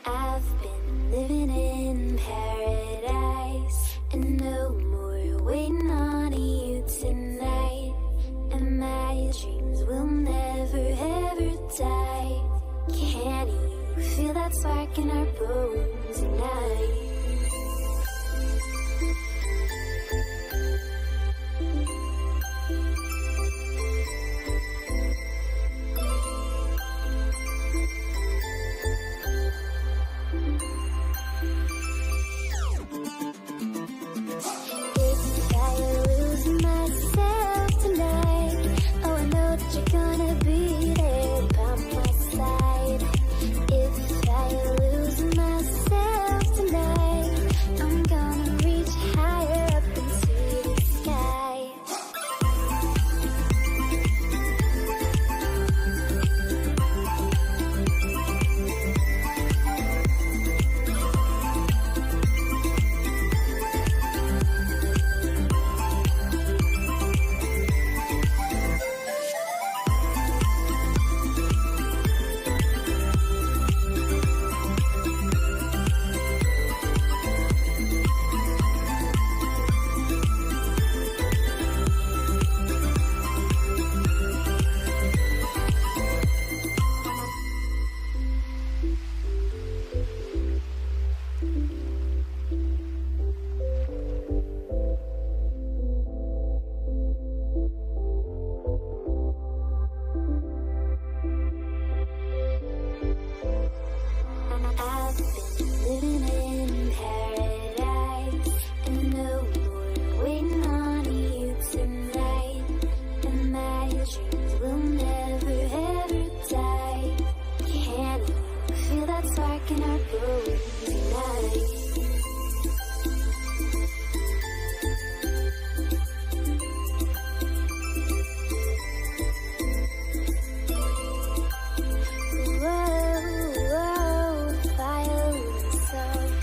I've been living in paradise, and no more waiting on you tonight. And my dreams will never ever die. Can you feel that spark in our bones tonight? Whoa, whoa, fire so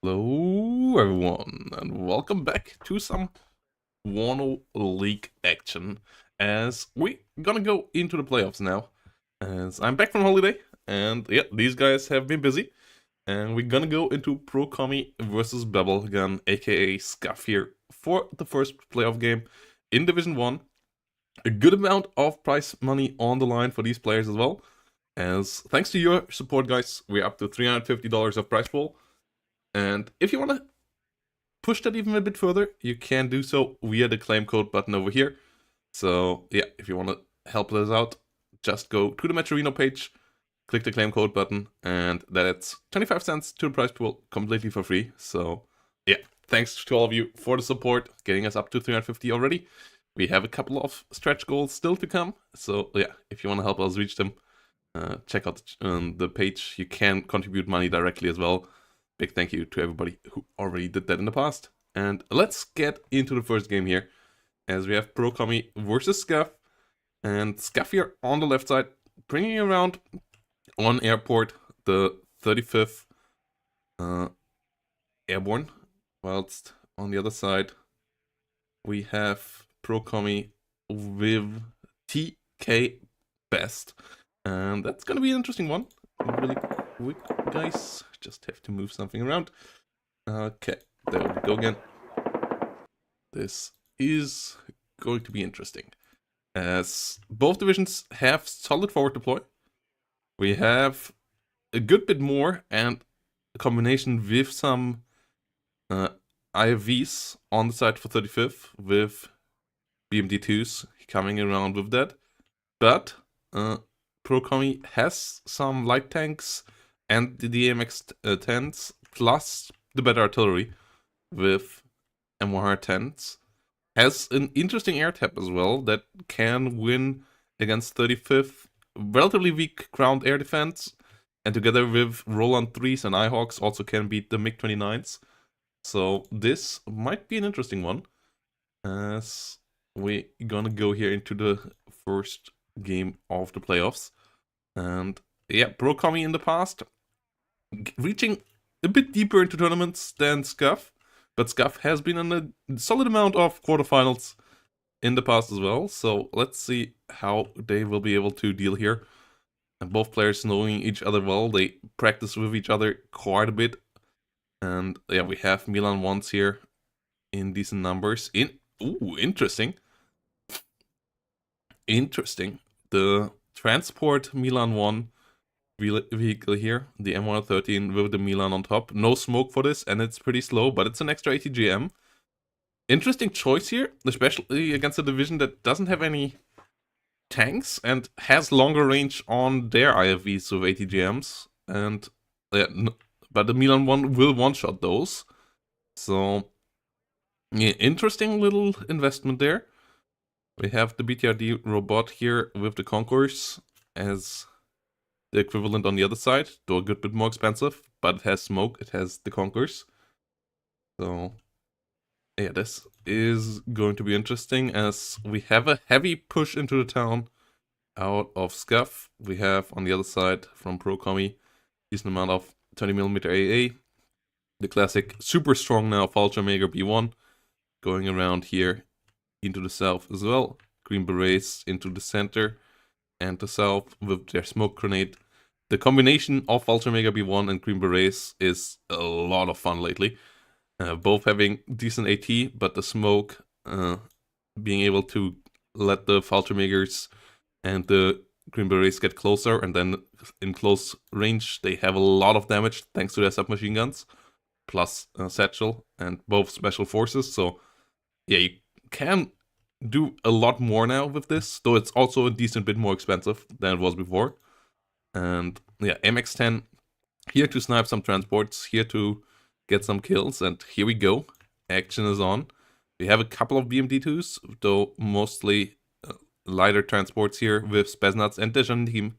Hello everyone, and welcome back to some WARNO League action, as we're gonna go into the playoffs now, as I'm back from holiday, and yeah, these guys have been busy, and we're gonna go into Pro Commie versus Bubblegum, aka Scuff here, for the first playoff game in Division 1. A good amount of prize money on the line for these players as well, as thanks to your support guys, we're up to $350 of prize pool. And if you want to push that even a bit further, you can do so via the claim code button over here. So yeah, if you want to help us out, just go to the Matcherino page, click the claim code button, and that's 25 cents to the prize pool completely for free. So yeah, thanks to all of you for the support, getting us up to 350 already. We have a couple of stretch goals still to come. So yeah, if you want to help us reach them, check out the page. You can contribute money directly as well. Big thank you to everybody who already did that in the past. And let's get into the first game here, as we have Pro Commie versus Scuff. And Scuff here on the left side, bringing around on airport the 35th Airborne, whilst on the other side we have Pro Commie with TK Best. And that's gonna be an interesting one. Really quick, guys. Just have to move something around. Okay, there we go again. This is going to be interesting, as both divisions have solid forward deploy. We have a good bit more, and a combination with some IVs on the side for 35th, with BMD2s coming around with that. But Pro Commie has some light tanks and the DMX-10s, plus the better artillery with M110s. Has an interesting air tap as well that can win against 35th, relatively weak ground air defense, and together with Roland 3s and iHawks also can beat the MiG-29s. So this might be an interesting one, as we're gonna go here into the first game of the playoffs. And yeah, Pro Commie in the past, reaching a bit deeper into tournaments than Scuff, but Scuff has been in a solid amount of quarterfinals in the past as well. So let's see how they will be able to deal here. And both players knowing each other well, they practice with each other quite a bit. And yeah, we have Milan ones here in decent numbers. Ooh, interesting. Interesting. The transport Milan 1 vehicle here, the M113 with the Milan on top. No smoke for this, and it's pretty slow, but it's an extra ATGM. Interesting choice here, especially against a division that doesn't have any tanks and has longer range on their IFVs with ATGMs. And yeah, but the Milan one will one-shot those. So yeah, interesting little investment there. We have the BTRD robot here with the Concourse as the equivalent on the other side, though a good bit more expensive, but it has smoke, it has the Concourse. So yeah, this is going to be interesting, as we have a heavy push into the town out of Scuff. We have on the other side from Pro Commie decent amount of 20mm AA, the classic super strong now Fallschirmjäger B1 going around here into the south as well. Green Berets into the center and the south with their smoke grenade. The combination of Fallschirmjäger B1 and Green Berets is a lot of fun lately. Both having decent AT, but the smoke being able to let the Fallschirmjägers and the Green Berets get closer, and then in close range they have a lot of damage thanks to their submachine guns, plus satchel and both special forces. So yeah, you can do a lot more now with this, though it's also a decent bit more expensive than it was before. And yeah, MX-10 here to snipe some transports, here to get some kills, and here we go. Action is on. We have a couple of BMD2s, though mostly lighter transports here with Spetsnaz and the Jeanne team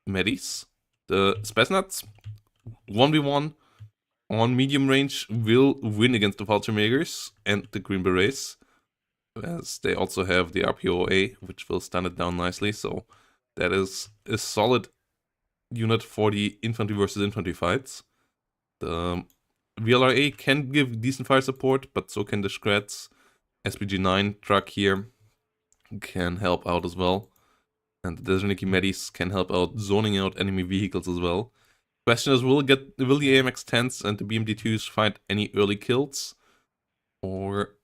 Medis. The Spetsnaz 1v1 on medium range will win against the Fallschirmjägers and the Green Berets, as they also have the RPOA, which will stun it down nicely. So that is a solid unit for the infantry versus infantry fights. The VLRA can give decent fire support, but so can the Scrats. SPG-9 truck here can help out as well. And the Dezerniki Medis can help out zoning out enemy vehicles as well. Question is, will the AMX-10s and the BMD-2s find any early kills? Or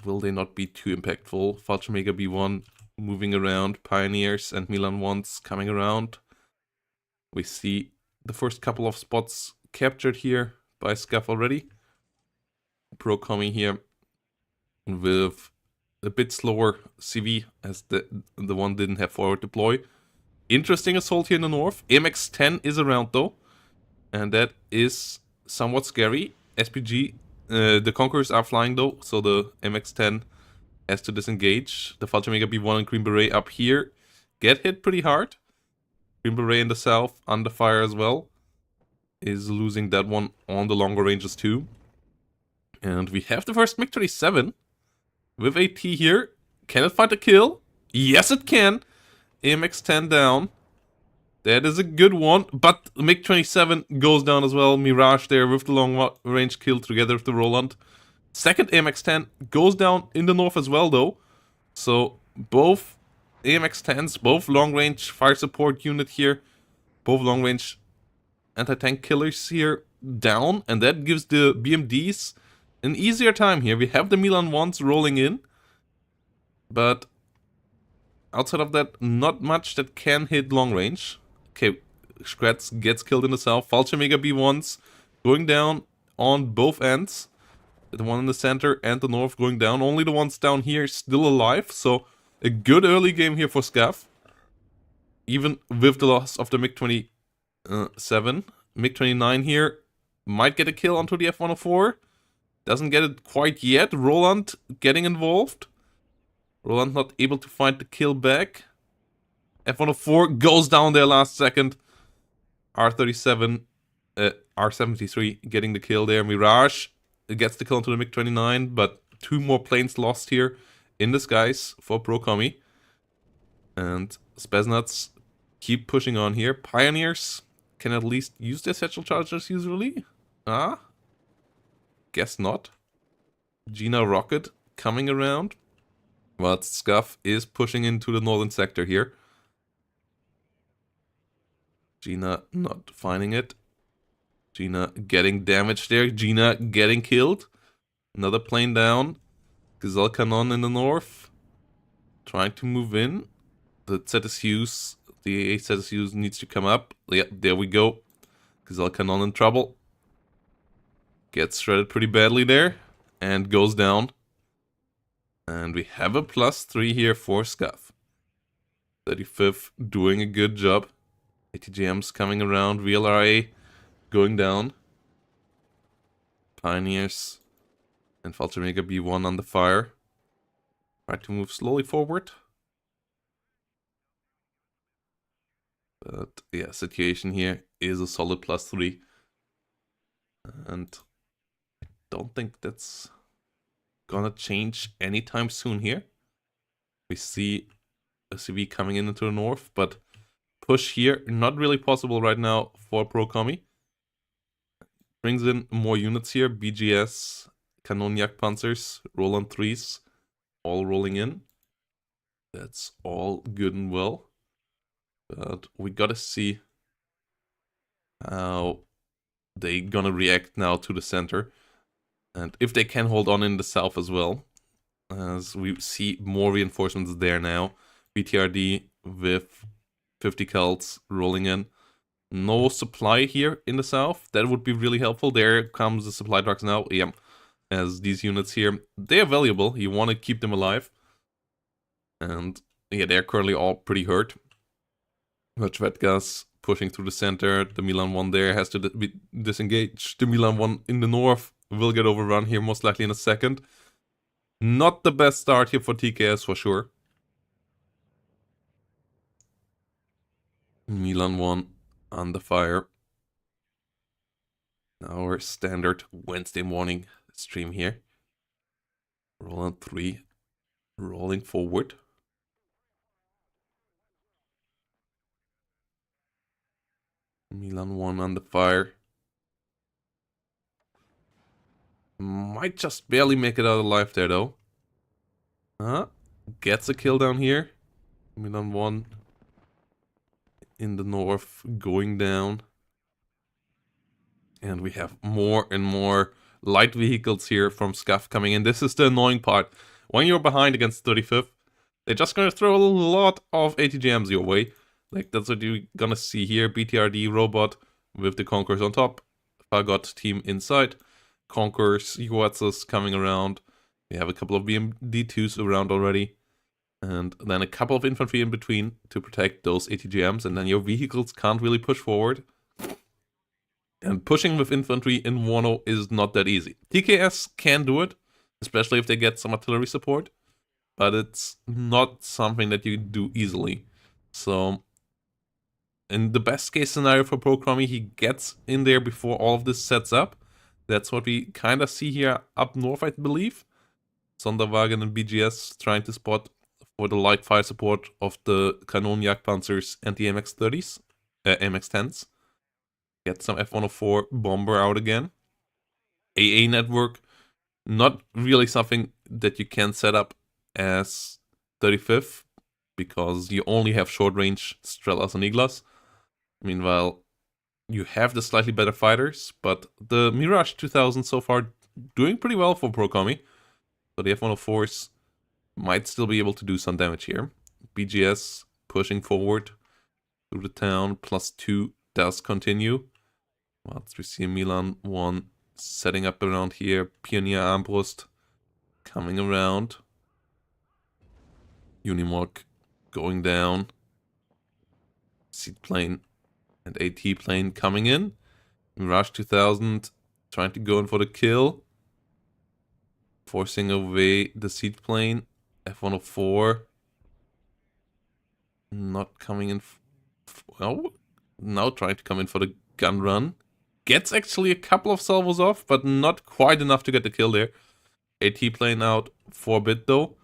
will they not be too impactful? Fallschirmjäger B1 moving around, Pioneers and Milan 1s coming around. We see the first couple of spots captured here by Scuff already. Pro coming here with a bit slower CV as the one didn't have forward deploy. Interesting assault here in the north. AMX-10 is around though, and that is somewhat scary. SPG, the Conquerors are flying though, so the MX-10 has to disengage. The Fallschirmjäger B1 and Green Beret up here get hit pretty hard. Green Beret in the south under fire as well. Is losing that one on the longer ranges too. And we have the first MiG-27 with AT here. Can it find a kill? Yes, it can. AMX-10 down. That is a good one, but MiG-27 goes down as well. Mirage there with the long range kill together with the Roland. Second AMX-10 goes down in the north as well though. So both AMX-10s, both long range fire support unit here, both long range anti-tank killers here down, and that gives the BMDs an easier time here. We have the Milan 1s rolling in, but outside of that, not much that can hit long range. Okay, Scratz gets killed in the south. Fallschirmjäger B1s going down on both ends. The one in the center and the north going down. Only the ones down here still alive, so a good early game here for Scav. Even with the loss of the MiG-27. MiG-29 here might get a kill onto the F-104. Doesn't get it quite yet. Roland getting involved. Roland not able to find the kill back. F-104 goes down there last second. R-37, R-73 getting the kill there. Mirage gets the kill onto the MiG-29, but two more planes lost here in the skies for Pro Commie. And Spetsnaz keep pushing on here. Pioneers can at least use their satchel chargers usually. Guess not. Gina Rocket coming around. But Scuff is pushing into the northern sector here. Gina not finding it. Gina getting damaged there. Gina getting killed. Another plane down. Gazelle Cannon in the north. Trying to move in. The ZSUs, the AA ZSUs needs to come up. Yeah, there we go. Gazelle Cannon in trouble. Gets shredded pretty badly there. And goes down. And we have a +3 here for Scuff. 35th doing a good job. ATGMs coming around. VLRA going down. Pioneers and Fallschirmjäger B1 on the fire. Try to move slowly forward. But yeah, situation here is a solid +3. And I don't think that's gonna change anytime soon here. We see a CV coming in into the north, but push here, not really possible right now for Pro Commie. Brings in more units here. BGS, Kanonjagd Panzers, Roland 3s, all rolling in. That's all good and well. But we gotta see how they gonna react now to the center. And if they can hold on in the south as well. As we see more reinforcements there now. BTRD with 50 cults rolling in. No supply here in the south. That would be really helpful. There comes the supply trucks now. Yeah, as these units here, they are valuable. You want to keep them alive. And yeah, they're currently all pretty hurt. But Vetgas pushing through the center. The Milan 1 there has to be disengaged. The Milan 1 in the north will get overrun here most likely in a second. Not the best start here for TKS for sure. Milan 1 on the fire. Our standard Wednesday morning stream here. Roland 3 rolling forward. Milan 1 on the fire. Might just barely make it out alive there, though. Gets a kill down here. Milan 1 in the north going down. And we have more and more light vehicles here from Scuff coming in. This is the annoying part. When you're behind against 35th, they're just gonna throw a lot of ATGMs your way. Like, that's what you're gonna see here. BTRD robot with the Conquerors on top. Fagot team inside. Conquerors, Yuatzes coming around. We have a couple of BMD2s around already. And then a couple of infantry in between to protect those ATGMs. And then your vehicles can't really push forward. And pushing with infantry in WARNO is not that easy. TKS can do it, especially if they get some artillery support. But it's not something that you do easily. So, in the best case scenario for Procromy, he gets in there before all of this sets up. That's what we kind of see here up north, I believe. Sonderwagen and BGS trying to spot for the light fire support of the Kanonenjagdpanzers and the MX-30s, MX-10s. Get some F-104 bomber out again. AA network, not really something that you can set up as 35th, because you only have short-range Strelas and Iglas. Meanwhile, you have the slightly better fighters, but the Mirage 2000 so far doing pretty well for Procommy. So the F-104s might still be able to do some damage here. BGS pushing forward through the town, +2 does continue. Whilst we see Milan 1 setting up around here. Pioneer Armbrust coming around. Unimog going down. Seaplane and AT plane coming in. Mirage 2000 trying to go in for the kill. Forcing away the seaplane. F-104 not coming in. Well, now trying to come in for the gun run. Gets actually a couple of salvos off, but not quite enough to get the kill there. AT plane out for a bit though.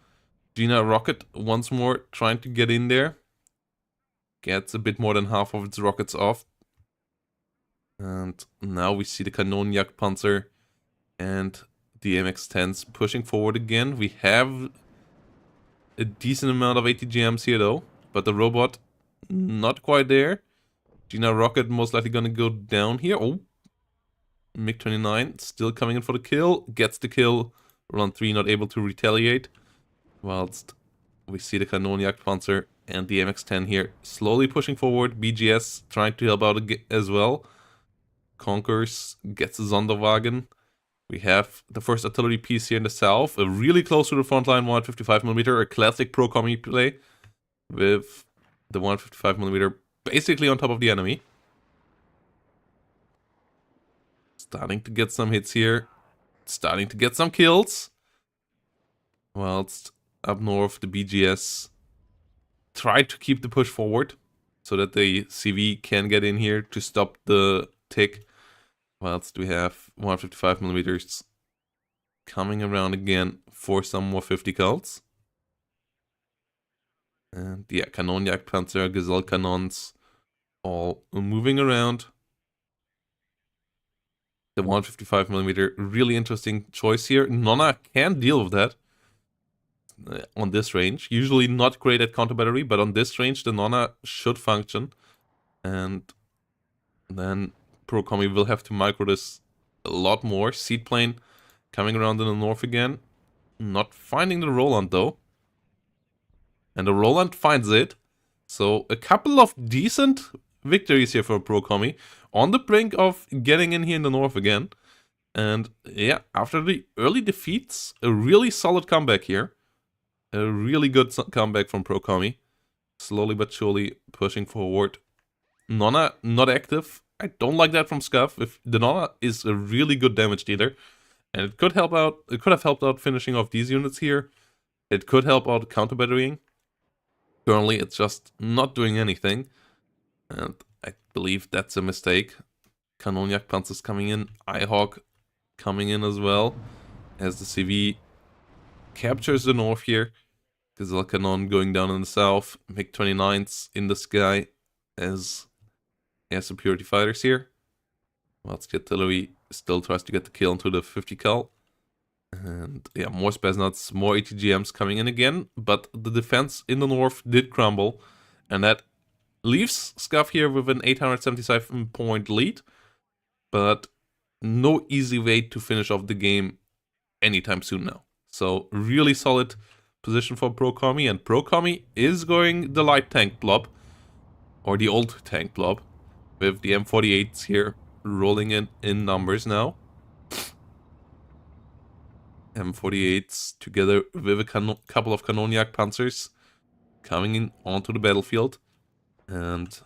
Gina rocket once more trying to get in there. Gets a bit more than half of its rockets off. And now we see the Kanonenjagdpanzer and the MX-10s pushing forward again. We have a decent amount of ATGMs here though, but the robot not quite there. Gina rocket most likely gonna go down here. Oh, MiG-29 still coming in for the kill. Gets the kill. Round 3 not able to retaliate. Whilst we see the Kanonenjagdpanzer and the MX-10 here slowly pushing forward. BGS trying to help out as well. Conquers, gets a Sonderwagen. We have the first artillery piece here in the south. Really close to the front line, 155mm. A classic Procommy play with the 155mm basically on top of the enemy. Starting to get some hits here. Starting to get some kills. Whilst up north, the BGS tried to keep the push forward so that the CV can get in here to stop the tick. Whilst we have 155mm coming around again for some more 50 cults. And yeah, Kanonenjagdpanzer, Gazelle cannons, all moving around. The 155mm, really interesting choice here. Nonna can deal with that on this range. Usually not great at counter battery, but on this range the Nonna should function. And then Procommy will have to micro this a lot more. Seaplane coming around in the north again. Not finding the Roland though. And the Roland finds it. So a couple of decent victories here for Procommy. On the brink of getting in here in the north again. And yeah, after the early defeats, a really solid comeback here. A really good comeback from Procommy. Slowly but surely pushing forward. Nonna not active. I don't like that from Scuff. If the Nonna is a really good damage dealer. And it could help out. It could have helped out finishing off these units here. It could help out counter batterying. Currently, it's just not doing anything. And I believe that's a mistake. Kanonenjagdpanzers coming in. Eyehawk coming in as well. As the CV captures the north here. Gazelle Cannon going down in the south. MiG-29s in the sky as air superiority fighters here. Whilst the artillery still tries to get the kill into the 50 cal. And yeah, more Spetsnaz, more ATGMs coming in again, but the defense in the north did crumble, and that leaves Scuff here with an 877 point lead, but no easy way to finish off the game anytime soon now. So really solid position for Pro-Commie, and Pro-Commie is going the light tank blob, or the old tank blob, with the M48s here rolling in numbers now. M48s together with a couple of Kanoniak Panzers coming in onto the battlefield. And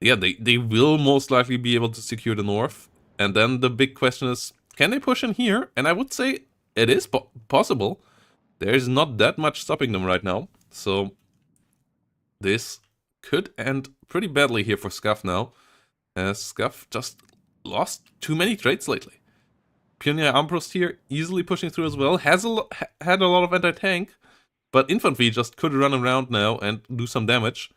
yeah, they will most likely be able to secure the north. And then the big question is, can they push in here? And I would say it is possible. There's not that much stopping them right now. So this could end pretty badly here for Scuff now, as Scuff just lost too many trades lately. Pioneer Armbrust here easily pushing through as well. Has had a lot of anti-tank, but infantry just could run around now and do some damage.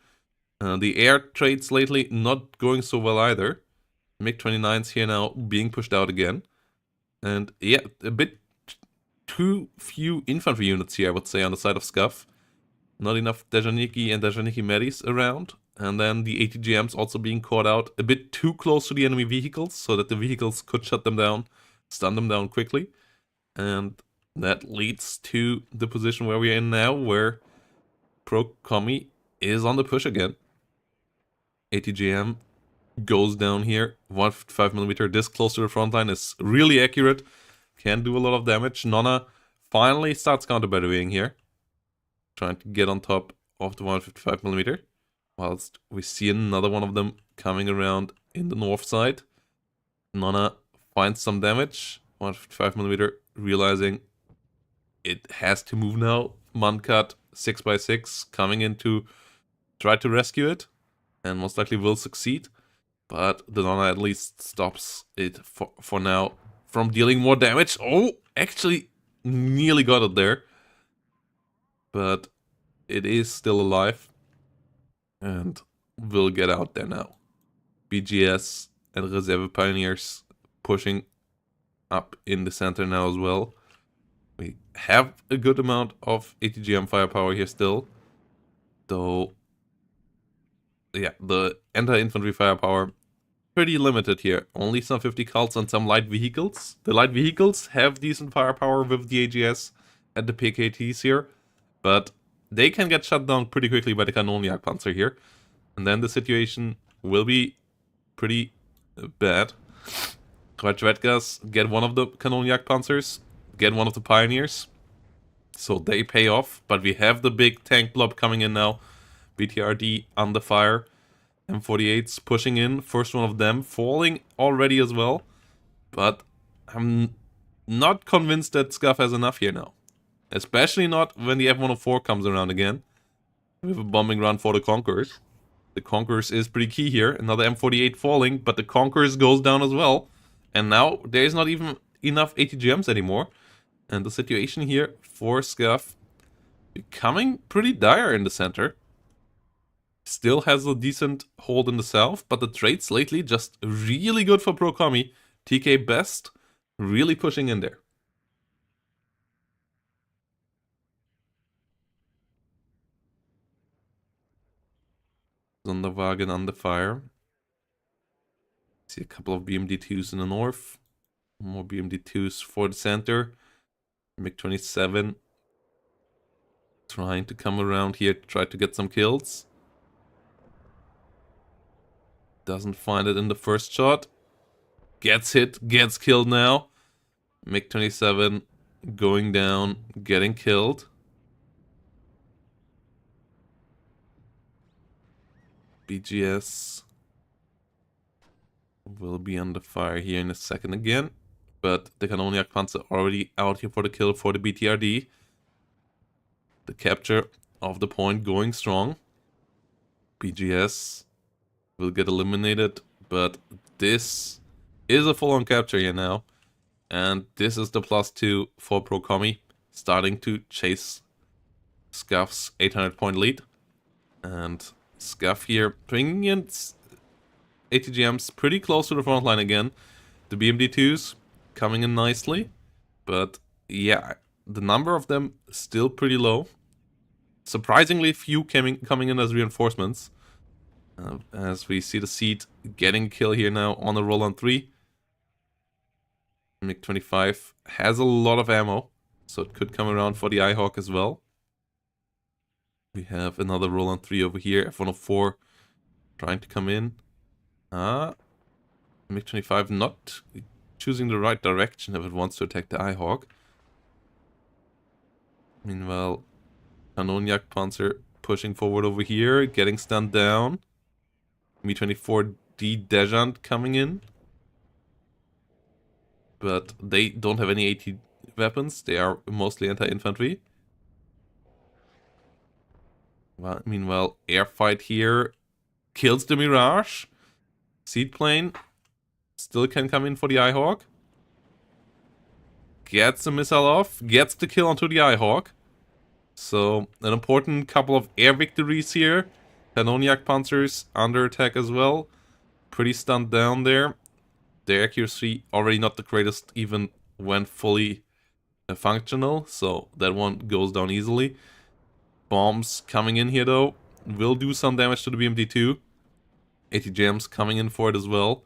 The air trades lately not going so well either. MiG-29s here now being pushed out again. And yeah, a bit too few infantry units here, I would say, on the side of Scuff. Not enough Dejaniki and Dejaniki Medis around. And then the ATGMs also being caught out a bit too close to the enemy vehicles, so that the vehicles could shut them down, stun them down quickly. And that leads to the position where we're in now, where Pro-Commie is on the push again. ATGM goes down here, 155mm, this close to the front line is really accurate, can do a lot of damage. Nonna finally starts counter-batterying here, trying to get on top of the 155mm, whilst we see another one of them coming around in the north side. Nonna finds some damage, 155mm, realizing it has to move now. Muncut 6x6 coming in to try to rescue it, and most likely will succeed. But the Nonna at least stops it for now from dealing more damage. Oh, actually nearly got it there. But it is still alive and will get out there now. BGS and Reserve Pioneers pushing up in the center now as well. We have a good amount of ATGM firepower here still, though yeah, the anti-infantry firepower pretty limited here. Only some 50 cults and some light vehicles. The light vehicles have decent firepower with the AGS and the PKTs here, but they can get shut down pretty quickly by the Kanoniak Panzer here. And then the situation will be pretty bad. Kvartvetgas get one of the Kanoniak Panzers, get one of the Pioneers, so they pay off. But we have the big tank blob coming in now. BTRD under fire. M48s pushing in. First one of them falling already as well. But I'm not convinced that Scuff has enough here now. Especially not when the F-104 comes around again. With a bombing run for the Conquerors. The Conquerors is pretty key here. Another M48 falling, but the Conquerors goes down as well. And now there's not even enough ATGMs anymore. And the situation here for Scuff becoming pretty dire in the center. Still has a decent hold in the south, but the trades lately just really good for Pro-Commie. TK Best really pushing in there. Sonderwagen under fire. See a couple of BMD-2s in the north. More BMD-2s for the center. MiG-27 trying to come around here to try to get some kills. Doesn't find it in the first shot. Gets hit, gets killed now. MiG-27 going down, getting killed. BGS will be under fire here in a second again. But the Kanoniak Panzer already out here for the kill for the BTRD. The capture of the point going strong. BGS will get eliminated, but this is a full-on capture here now. And this is the +2 for Pro-Commie, starting to chase Scuff's 800-point lead. And Scuff here bringing in ATGMs pretty close to the front line again. The BMD-2s coming in nicely. But yeah, the number of them is still pretty low. Surprisingly few coming in as reinforcements. As we see the Seed getting a kill here now on a roll on 3. MiG-25 has a lot of ammo, so it could come around for the Eyehawk as well. We have another roll on 3 over here, F-104 trying to come in. MiG-25 not choosing the right direction if it wants to attack the Eyehawk. Meanwhile, Kanonjagdpanzer pushing forward over here, getting stunned down. Mi-24D Dejant coming in. But they don't have any AT weapons. They are mostly anti-infantry. Well, meanwhile, airfight here kills the Mirage. Seedplane still can come in for the Eyehawk. Gets a missile off. Gets the kill onto the Eyehawk. So, an important couple of air victories here. Kanonjagdpanzers under attack as well. Pretty stunned down there. Their accuracy already not the greatest even when fully functional. So, that one goes down easily. Bombs coming in here though. Will do some damage to the BMD-2. ATGMs coming in for it as well.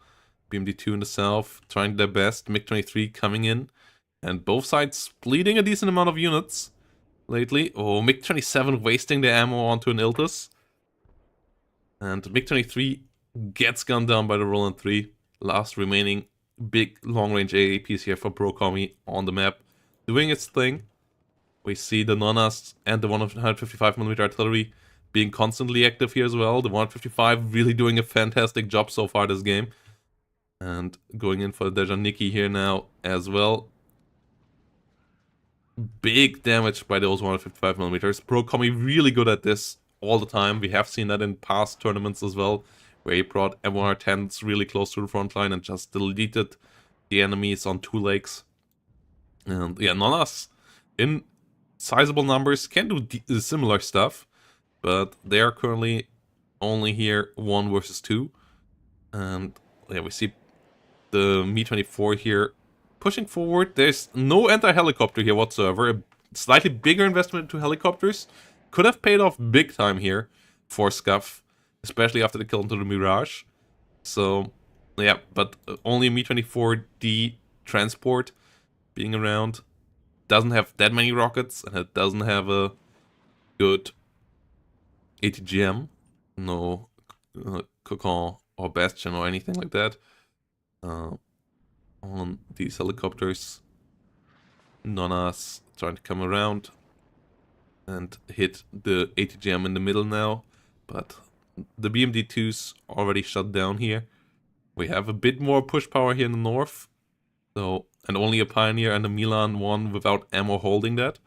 BMD-2 in the south trying their best. MiG-23 coming in. And both sides bleeding a decent amount of units lately. Oh, MiG-27 wasting the ammo onto an Iltis. And MiG-23 gets gunned down by the Roland 3. Last remaining big long-range AAPs here for Brocomi on the map. Doing its thing. We see the Nonas and the 155mm artillery being constantly active here as well. The 155 really doing a fantastic job so far this game. And going in for the Dejaniki here now as well. Big damage by those 155mm. Brocomi really good at this all the time. We have seen that in past tournaments as well, where he brought M1R10s really close to the front line and just deleted the enemies on 2 lakes. And yeah, Nonas in sizable numbers can do similar stuff, but they are currently only here 1 versus 2. And yeah, we see the Mi-24 here pushing forward. There's no anti-helicopter here whatsoever. A slightly bigger investment into helicopters could have paid off big time here for Scuff, especially after the kill into the Mirage. So yeah, but only a Mi-24D transport being around. Doesn't have that many rockets, and it doesn't have a good ATGM. No Cocon or Bastion or anything like that. On these helicopters, Nonas trying to come around and hit the ATGM in the middle now, but the BMD-2's already shut down here. We have a bit more push power here in the north, so, and only a Pioneer and a Milan 1 without ammo holding that.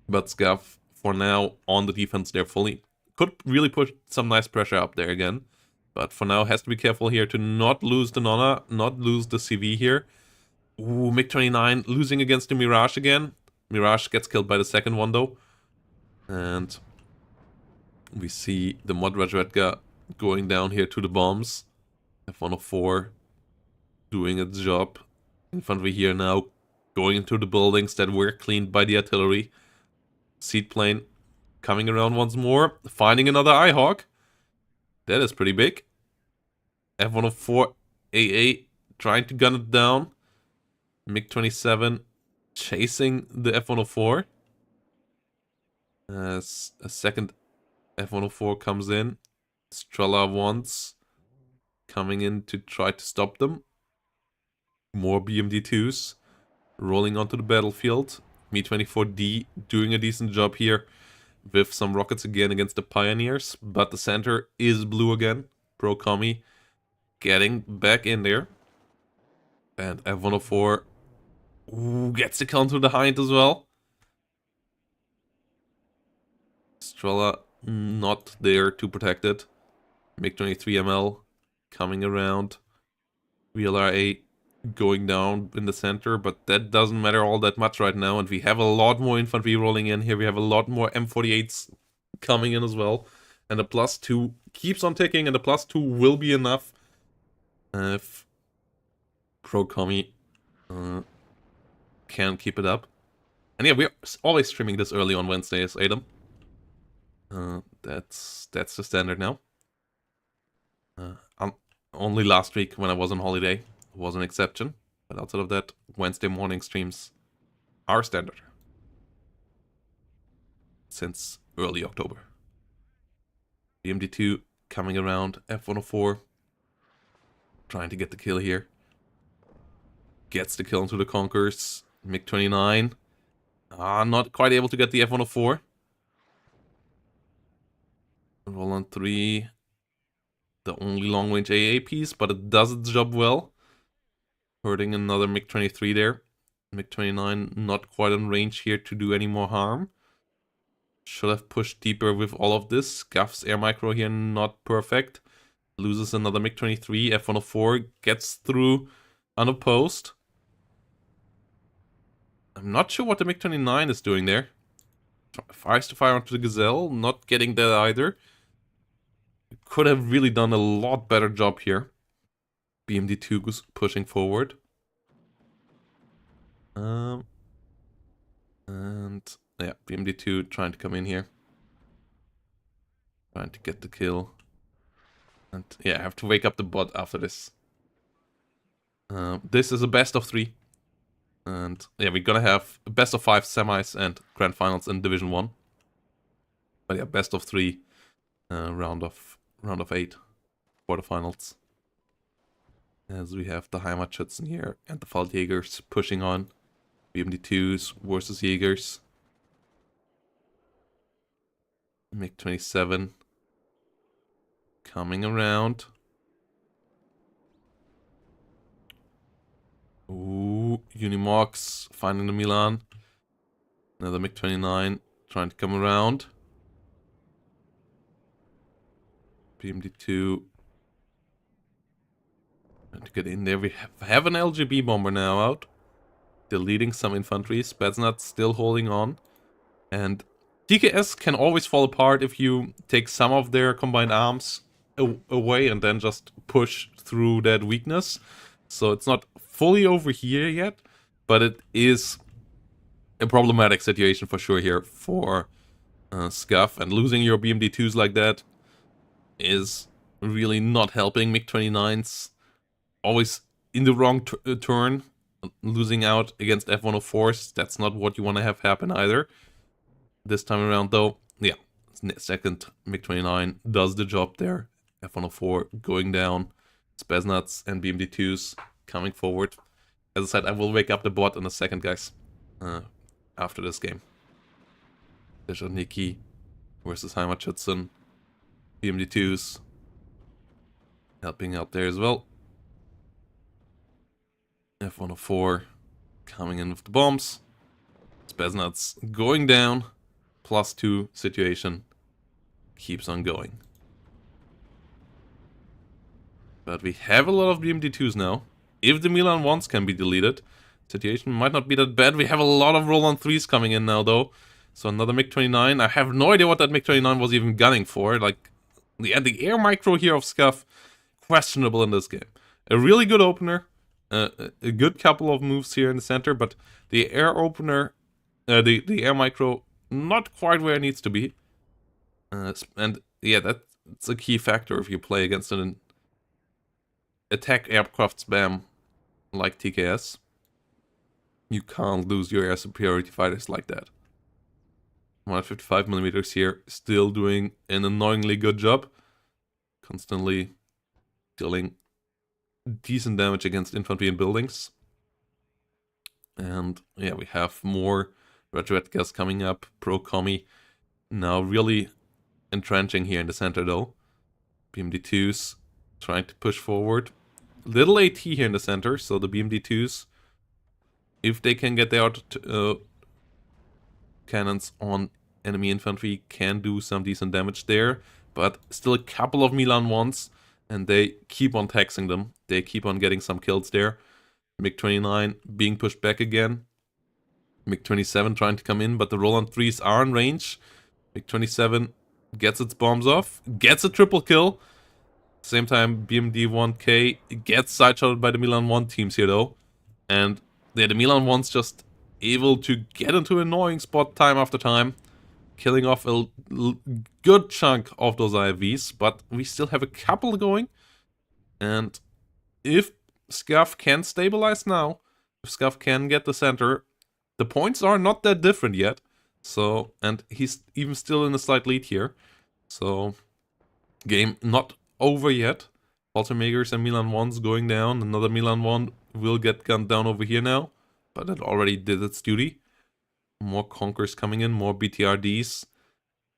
But Scav, for now, on the defense there fully. Could really put some nice pressure up there again. But for now, has to be careful here to not lose the Nonna, not lose the CV here. Ooh, MiG-29 losing against the Mirage again. Mirage gets killed by the second one though. And we see the Mod Razvedka going down here to the bombs. F-104 doing its job. Infantry here now going into the buildings that were cleaned by the artillery. Seedplane coming around once more. Finding another Eyehawk. That is pretty big. F-104 AA trying to gun it down. MiG-27 chasing the F-104. As a second F-104 comes in. Strela once coming in to try to stop them. More BMD-2s rolling onto the battlefield. Mi-24D doing a decent job here with some rockets again against the Pioneers, but the center is blue again. Brocomi getting back in there. And F-104 gets the counter behind as well. Strela not there to protect it. MiG-23ML coming around. VLRA going down in the center, but that doesn't matter all that much right now, and we have a lot more infantry rolling in here. We have a lot more M48s coming in as well, and the +2 keeps on ticking, and the +2 will be enough if Brocomi can keep it up. And yeah, we're always streaming this early on Wednesdays, Adam. That's the standard now. Only last week when I was on holiday was an exception. But outside of that, Wednesday morning streams are standard. Since early October. BMD2 coming around, F104. Trying to get the kill here. Gets the kill into the Conquerors. MiG-29. Not quite able to get the F104. Roland 3. The only long-range AA piece, but it does its job well. Hurting another MiG-23 there. MiG-29 not quite on range here to do any more harm. Should have pushed deeper with all of this. Scuff's air micro here not perfect. Loses another MiG-23. F-104 gets through unopposed. I'm not sure what the MiG-29 is doing there. Tries to fire onto the Gazelle. Not getting that either. Could have really done a lot better job here. BMD2 goes pushing forward. And yeah, BMD2 trying to come in here. Trying to get the kill. And yeah, I have to wake up the bot after this. This is a best of 3. And yeah, we're gonna have a best of 5 semis and grand finals in Division 1. But yeah, best of 3 round of 8 quarterfinals. As we have the Heimatschützen here and the Feldjägers pushing on. BMD2s versus Jägers. MiG-27 coming around. Ooh, Unimox finding the Milan. Another MiG-29 trying to come around. BMD2 trying to get in there. We have an LGB bomber now out. Deleting some infantry. Spetsnaz still holding on. And TKS can always fall apart if you take some of their combined arms away and then just push through that weakness. So it's not fully over here yet, but it is a problematic situation for sure here for Scuff. And losing your BMD2s like that is really not helping. MiG-29s always in the wrong turn. Losing out against F-104s, that's not what you want to have happen either. This time around though, yeah, second MiG-29 does the job there. F-104 going down. Spetsnaz and BMD2s coming forward. As I said, I will wake up the bot in a second, guys. After this game. Dejaniki versus Heimatschützen. BMD2s helping out there as well. F-104 coming in with the bombs. Spetsnaz going down. +2 situation keeps on going. But we have a lot of BMD2s now. If the Milan 1s can be deleted, situation might not be that bad. We have a lot of Roland 3s coming in now though. So another MiG-29. I have no idea what that MiG-29 was even gunning for. Like, the air micro here of Scuff, questionable in this game. A really good opener. A good couple of moves here in the center, but the air opener, the air micro, not quite where it needs to be. And yeah, that's a key factor if you play against an attack aircraft spam like TKS. You can't lose your air superiority fighters like that. 155mm here, still doing an annoyingly good job. Constantly dealing decent damage against infantry and buildings. And yeah, we have more Red gas coming up. Pro-Commie now really entrenching here in the center though. BMD2s trying to push forward. Little AT here in the center, so the BMD2s, if they can get their cannons on enemy infantry, can do some decent damage there. But still a couple of Milan 1s, and they keep on taxing them. They keep on getting some kills there. MiG-29 being pushed back again. MiG-27 trying to come in, but the Roland 3s are in range. MiG-27 gets its bombs off, gets a triple kill. Same time, BMD-1K gets sideshotted by the Milan 1 teams here though. And yeah, the Milan 1s just able to get into an annoying spot time after time, killing off a good chunk of those IFVs, but we still have a couple going. And if Scuff can stabilize now, if Scuff can get the center, the points are not that different yet. So, and he's even still in a slight lead here. So, game not over yet. Altermakers and Milan 1's going down. Another Milan 1 will get gunned down over here now, but it already did its duty. More Conkers coming in, more BTRDs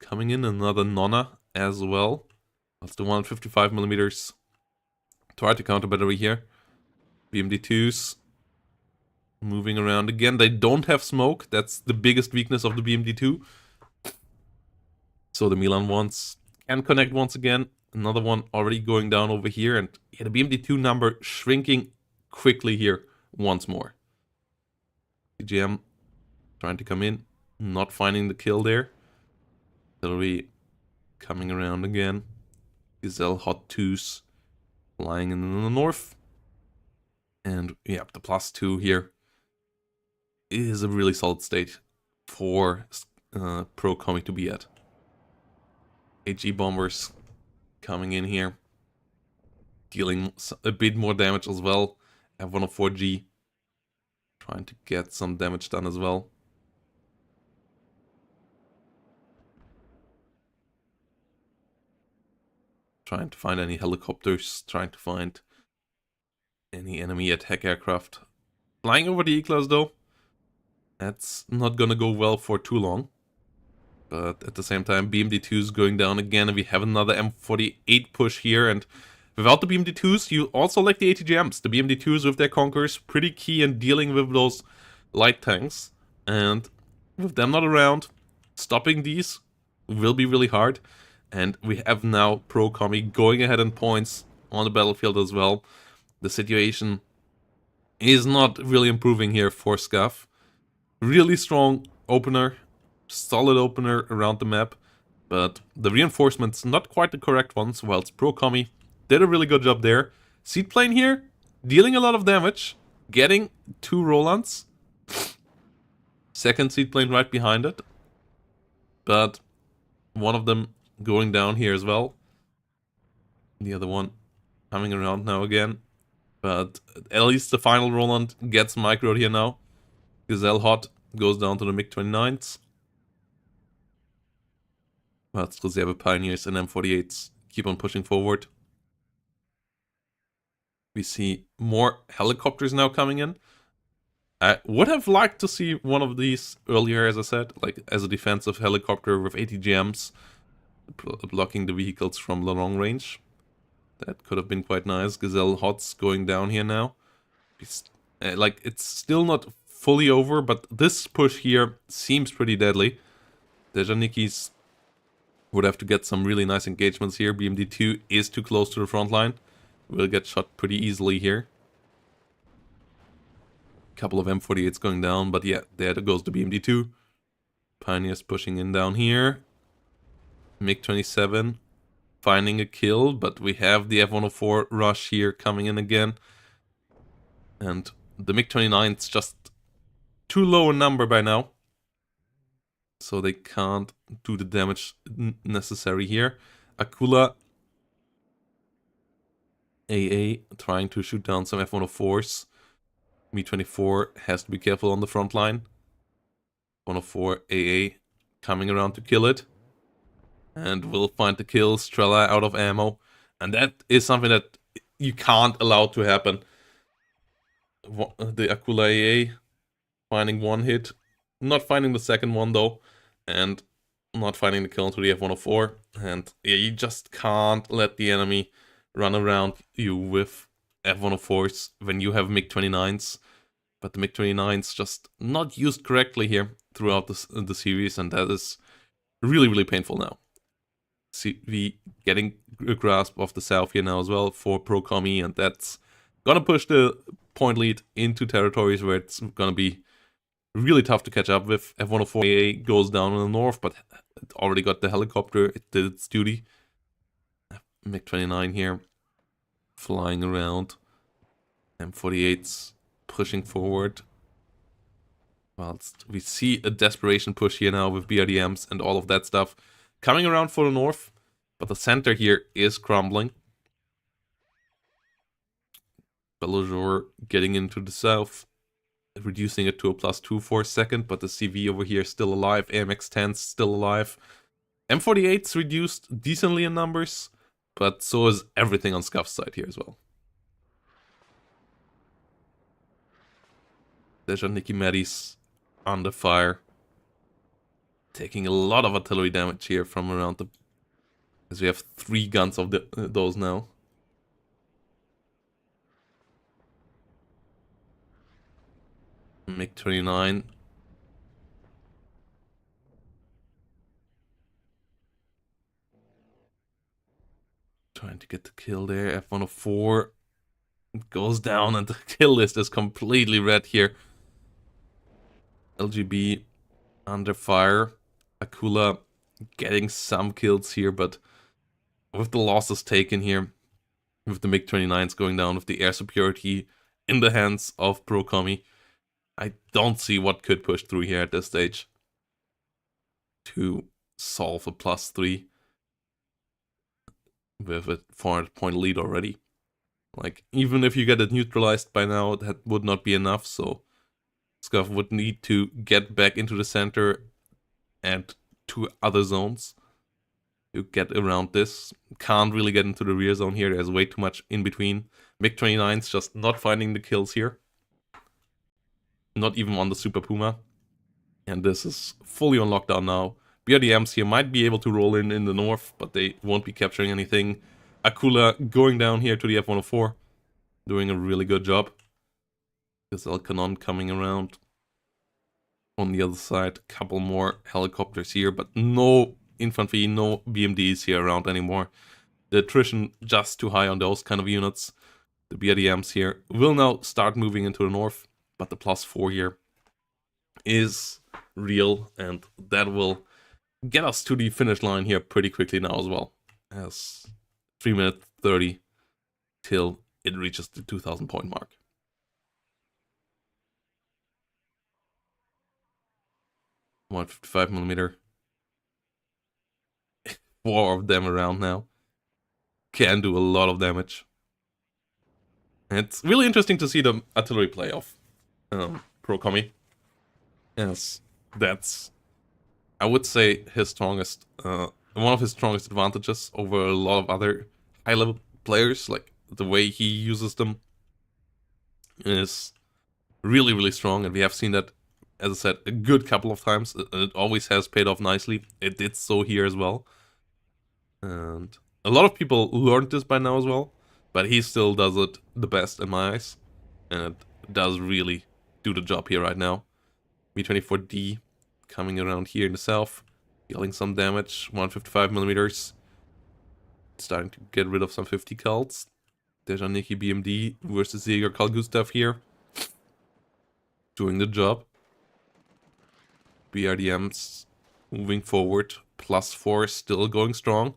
coming in, another Nonna as well. That's the 155mm. Try to counter battery here. BMD2s moving around again. They don't have smoke. That's the biggest weakness of the BMD2. So the Milan 1s can connect once again. Another one already going down over here. And yeah, the BMD2 number shrinking quickly here once more. TGM trying to come in. Not finding the kill there. Hillary coming around again. Gazelle Hot 2s flying in the north. And yeah, the +2 here is a really solid state for Pro Comic to be at. HE bombers coming in here, dealing a bit more damage as well. F104G trying to get some damage done as well. Trying to find any helicopters, trying to find any enemy attack aircraft. Flying over the E-Class though, that's not gonna go well for too long. But at the same time, BMD2's going down again, and we have another M48 push here, and without the BMD2s, you also like the ATGMs. The BMD2s with their Conkers, pretty key in dealing with those light tanks, and with them not around, stopping these will be really hard. And we have now Pro Comi going ahead in points on the battlefield as well. The situation is not really improving here for Scuff. Really strong opener, solid opener around the map, but the reinforcements not quite the correct ones, whilst Pro Comi did a really good job there. Seaplane here, dealing a lot of damage, getting 2 Rolands. Second seaplane right behind it, but one of them going down here as well. The other one coming around now again. But at least the final Roland gets microed here now. Gazelle Hot goes down to the MiG-29s. But Reserve Pioneers and M48s keep on pushing forward. We see more helicopters now coming in. I would have liked to see one of these earlier, as I said, like as a defensive helicopter with ATGMs. Blocking the vehicles from the long range. That could have been quite nice. Gazelle Hot's going down here now. It's still not fully over, but this push here seems pretty deadly. The Janikis would have to get some really nice engagements here. BMD2 is too close to the front line. Will get shot pretty easily here. Couple of M48s going down, but yeah, there goes the BMD2. Pioneers pushing in down here. MiG-27 finding a kill, but we have the F-104 rush here coming in again. And the MiG-29's just too low a number by now, so they can't do the damage necessary here. Akula AA trying to shoot down some F-104s. Mi-24 has to be careful on the front line. 104 AA coming around to kill it. And will find the kill. Strela out of ammo. And that is something that you can't allow to happen. The Akula AA finding one hit. Not finding the second one though. And not finding the kill into the F-104. And yeah, you just can't let the enemy run around you with F-104s when you have MiG-29s. But the MiG-29s just not used correctly here throughout the series. And that is really, really painful now. We getting a grasp of the south here now as well for Pro Comi, and that's gonna push the point lead into territories where it's gonna be really tough to catch up with. F-104A goes down in the north, but it already got the helicopter. It did its duty. MiG-29 here flying around. M48's pushing forward. Whilst we see a desperation push here now with BRDMs and all of that stuff coming around for the north, but the center here is crumbling. Bellejour getting into the south, reducing it to a +2 for a second, but the CV over here is still alive, AMX-10's still alive. M48's reduced decently in numbers, but so is everything on Scuff's side here as well. Deja Nicky Maddie's under fire. Taking a lot of artillery damage here from around the... As we have 3 guns of those now. MiG-29. Trying to get the kill there. F-104 goes down and the kill list is completely red here. LGB under fire. Akula getting some kills here, but with the losses taken here, with the MiG-29s going down, with the air superiority in the hands of Pro Commie, I don't see what could push through here at this stage to solve a +3 with a 400-point lead already. Like, even if you get it neutralized by now, that would not be enough, so Scuff would need to get back into the center and 2 other zones to get around this. Can't really get into the rear zone here, there's way too much in between. MiG-29's just not finding the kills here. Not even on the Super Puma. And this is fully on lockdown now. BRDMs here might be able to roll in the north, but they won't be capturing anything. Akula going down here to the F-104. Doing a really good job. Gazelle Cannon coming around. On the other side, a couple more helicopters here, but no infantry, no BMDs here around anymore. The attrition just too high on those kind of units. The BRDMs here will now start moving into the north, but the +4 here is real, and that will get us to the finish line here pretty quickly now as well. As 3 minutes 30 till it reaches the 2,000 point mark. .155mm. 4 of them around now. Can do a lot of damage. And it's really interesting to see the artillery play of Pro Commie. Yes, that's, I would say, his strongest, one of his strongest advantages over a lot of other high-level players. Like, the way he uses them is really, really strong, and we have seen that, as I said, a good couple of times. It always has paid off nicely. It did so here as well. And a lot of people learned this by now as well, but he still does it the best in my eyes. And it does really do the job here right now. B-24D coming around here in the south, dealing some damage, 155mm. Starting to get rid of some 50 cults. Deja Nicky BMD versus Jäger Carl Gustav here. Doing the job. BRDMs moving forward. +4 still going strong.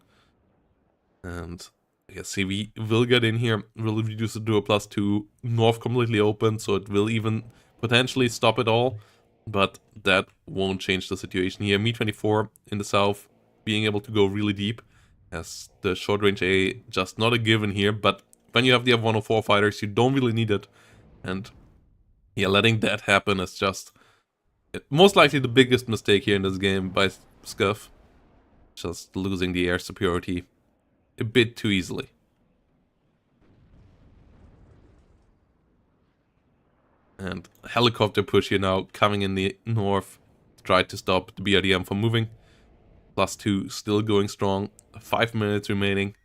And I guess CV will get in here. Will reduce it to a +2. North completely open, so it will even potentially stop it all. But that won't change the situation here. Mi-24 in the south being able to go really deep. As the short range A just not a given here. But when you have the F-104 fighters, you don't really need it. And yeah, letting that happen is just most likely the biggest mistake here in this game by Scuff. Just losing the air superiority a bit too easily. And helicopter push here now coming in the north. Try to stop the BRDM from moving. +2 still going strong. 5 minutes remaining.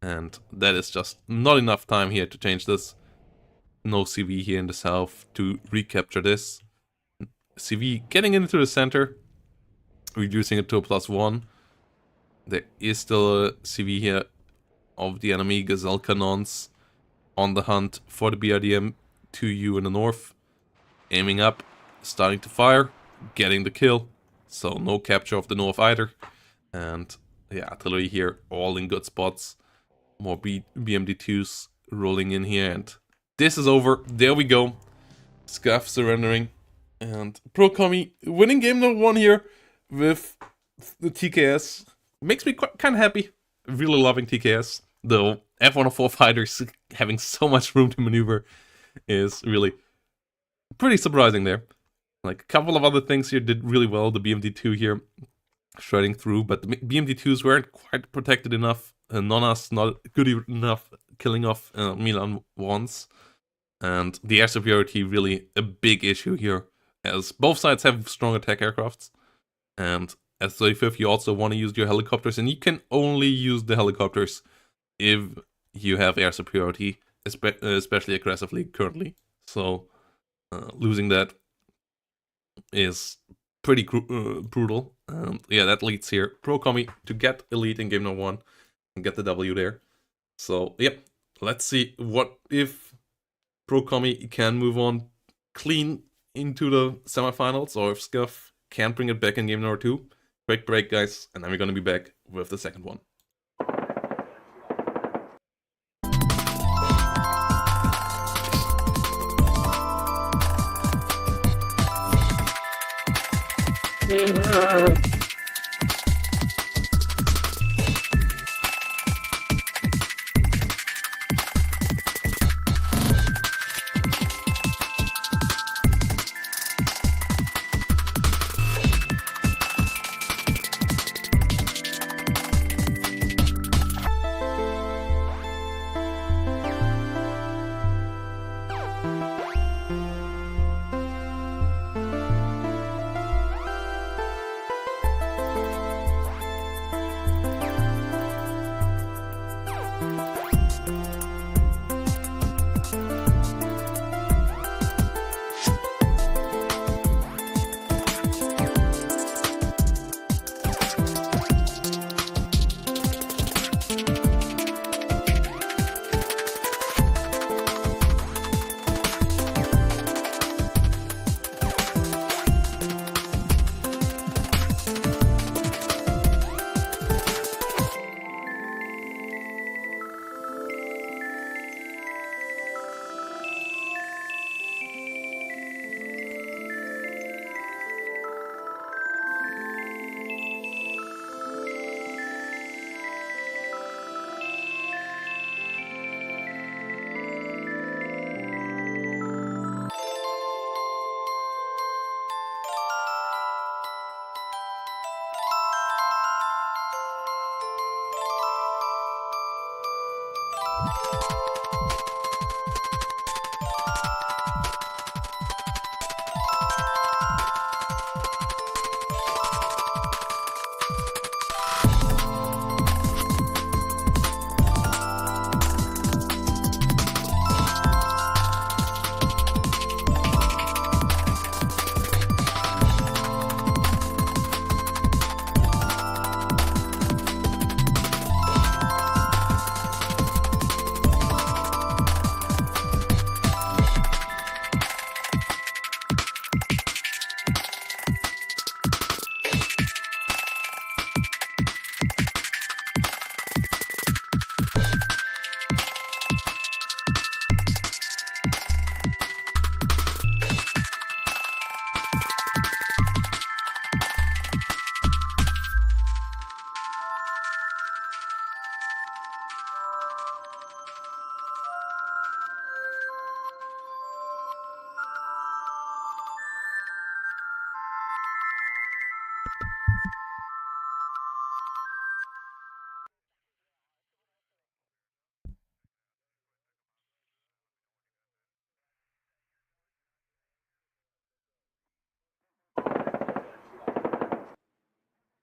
And that is just not enough time here to change this. No CV here in the south to recapture this. CV getting into the center. Reducing it to a +1. There is still a CV here of the enemy. Gazelle Cannons on the hunt for the BRDM 2U in the north. Aiming up, starting to fire, getting the kill. So no capture of the north either. And yeah, artillery here all in good spots. More BMD2s rolling in here, and this is over. There we go. Scuff surrendering. And Pro Kami winning game number 1 here with the TKS makes me kind of happy. Really loving TKS, though F104 fighters having so much room to maneuver is really pretty surprising there. Like a couple of other things here did really well. The BMD2 here shredding through, but the BMD2s weren't quite protected enough. Nona's not good enough killing off Milan once. And the air superiority really a big issue here, as both sides have strong attack aircrafts. And as 35th, you also want to use your helicopters, and you can only use the helicopters if you have air superiority, especially aggressively currently. So losing that is pretty brutal. Yeah, that leads here Pro Kami to get elite in game number 1 and get the W there. So yep, let's see what if Pro Kami can move on clean into the semifinals, or if Scuff can bring it back in game number 2. Quick break, guys, and then we're gonna be back with the second one.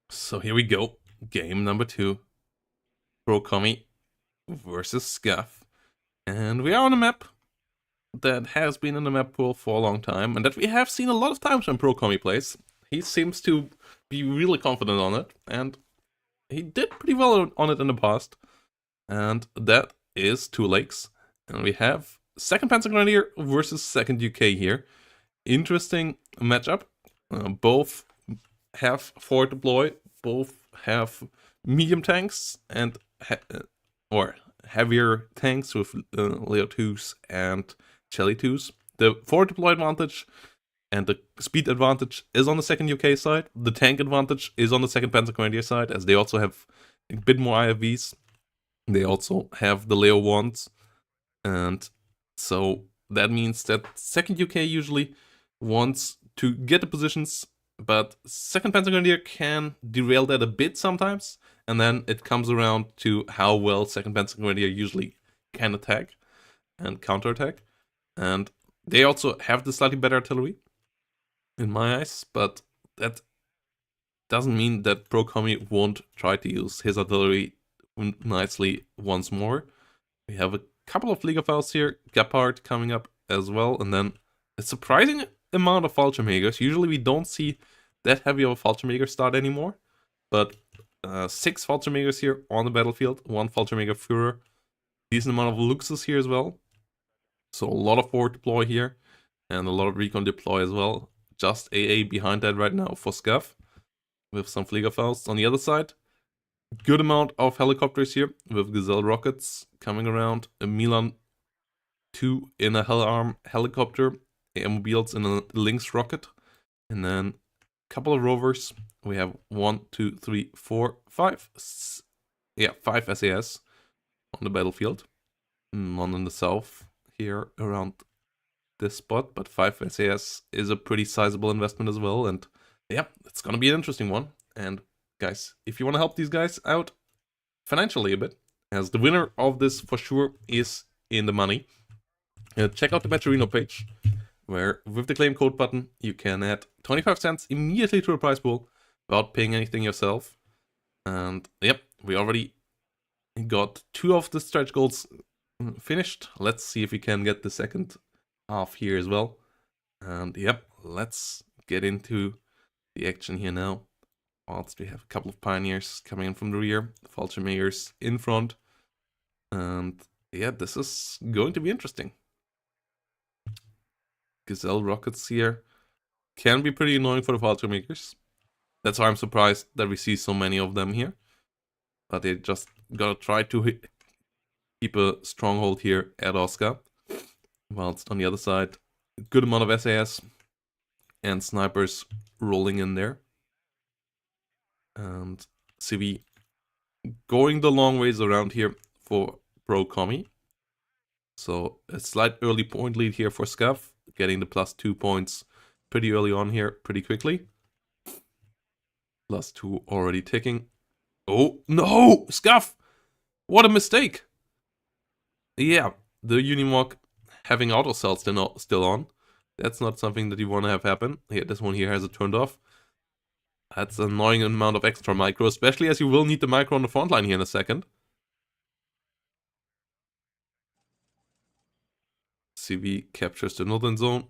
So here we go. Game number 2. Pro Kami versus Scuff. And we are on a map that has been in the map pool for a long time, and that we have seen a lot of times when Pro Kami plays. He seems to be really confident on it, and he did pretty well on it in the past. And that is 2 lakes. And we have 2nd Panzer Grenadier versus 2nd UK here. Interesting matchup. Both have forward deploy, both have medium tanks and or heavier tanks with Leo 2s and Shelly 2s. The forward deploy advantage And the speed advantage is on the second UK side. The tank advantage is on the second Panzer Grenadier side, as they also have a bit more IFVs. They also have the Leo ones. And so that means that second UK usually wants to get the positions, but second Panzer Grenadier can derail that a bit sometimes. And then it comes around to how well second Panzer Grenadier usually can attack and counterattack. And they also have the slightly better artillery, in my eyes, but that doesn't mean that Pro Commie won't try to use his artillery nicely once more. We have a couple of Fliegerfaust here, Gepard coming up as well, and then a surprising amount of Fallschirmjägers. Usually we don't see that heavy of a Fallschirmjäger start anymore, but 6 Fallschirmjägers here on the battlefield, 1 Fallschirmjäger Führer, decent amount of Luxus here as well. So a lot of forward deploy here, and a lot of recon deploy as well. Just AA behind that right now for Scav, with some Fliegerfausts on the other side. Good amount of helicopters here, with Gazelle rockets coming around. A Milan 2 in a Hellarm helicopter, air mobiles in a Lynx rocket, and then a couple of rovers. We have 1, 2, 3, 4, 5. Yeah, 5 SAS on the battlefield. One in the south here around this spot, but 5 SAS is a pretty sizable investment as well, and yeah, it's gonna be an interesting one. And guys, if you want to help these guys out financially a bit, as the winner of this for sure is in the money, check out the Matcherino page, where with the claim code button you can add 25 cents immediately to the prize pool without paying anything yourself. And yep, we already got 2 of the stretch goals finished. Let's see if we can get the second half here as well. And yep, let's get into the action here now. Whilst we have a couple of pioneers coming in from the rear, Fallschirmjägers in front. And yeah, this is going to be interesting. Gazelle rockets here can be pretty annoying for the Fallschirmjägers. That's why I'm surprised that we see so many of them here. But they just gotta try to keep a stronghold here at Oscar. Whilst on the other side, a good amount of SAS and snipers rolling in there. And CV going the long ways around here for Pro Commie. So a slight early point lead here for Scav, getting the +2 points pretty early on here, pretty quickly. +2 already ticking. Oh, no! Scav! What a mistake! Yeah, the Unimog having auto cells still on. That's not something that you want to have happen. Yeah, this one here has it turned off. That's an annoying amount of extra micro, especially as you will need the micro on the front line here in a second. CV captures the northern zone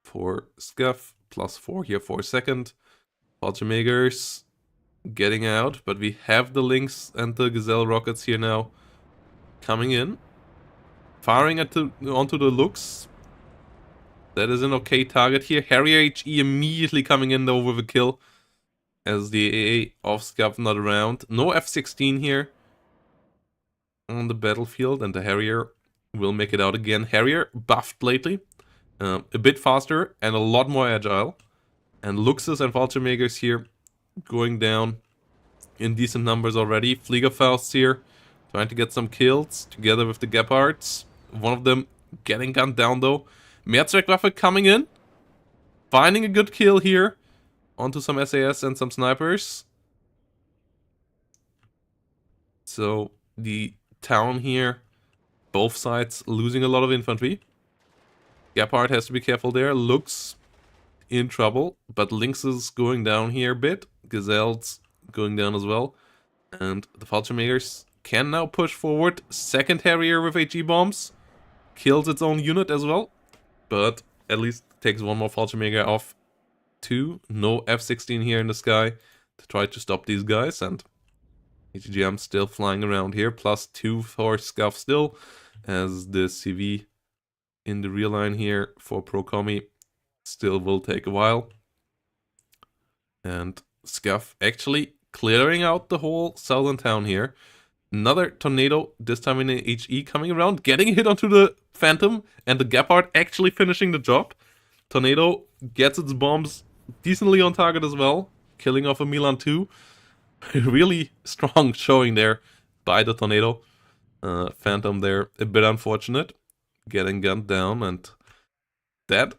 for Scav, +4 here for a second. Fallschirmjägers getting out, but we have the Lynx and the Gazelle rockets here now coming in. Firing onto the Lux. That is an okay target here. Harrier HE immediately coming in though with a kill, as the AA of Scav not around. No F-16 here on the battlefield, and the Harrier will make it out again. Harrier buffed lately, a bit faster and a lot more agile. And Luxus and Fallschirmjägers here going down in decent numbers already. Fliegerfaust here trying to get some kills together with the Gepards. One of them getting gunned down though. Mehrzweckwaffe coming in, finding a good kill here onto some SAS and some snipers. So the town here, both sides losing a lot of infantry. Gepard has to be careful there. Looks in trouble, but Lynx is going down here a bit. Gazelle's going down as well. And the Fallschirmjägers can now push forward. Second Harrier with HE bombs. Kills its own unit as well. But at least takes one more Fallschirmjäger off. 2. No F-16 here in the sky to try to stop these guys. And HGM still flying around here. +2 for Scav still. As the CV in the rear line here for Pro Commie still will take a while. And Scav actually clearing out the whole southern town here. Another tornado, this time in the HE coming around, getting hit onto the Phantom, and the Gepard actually finishing the job. Tornado gets its bombs decently on target as well, killing off a Milan 2. Really strong showing there by the Tornado. Phantom there, a bit unfortunate, getting gunned down, and that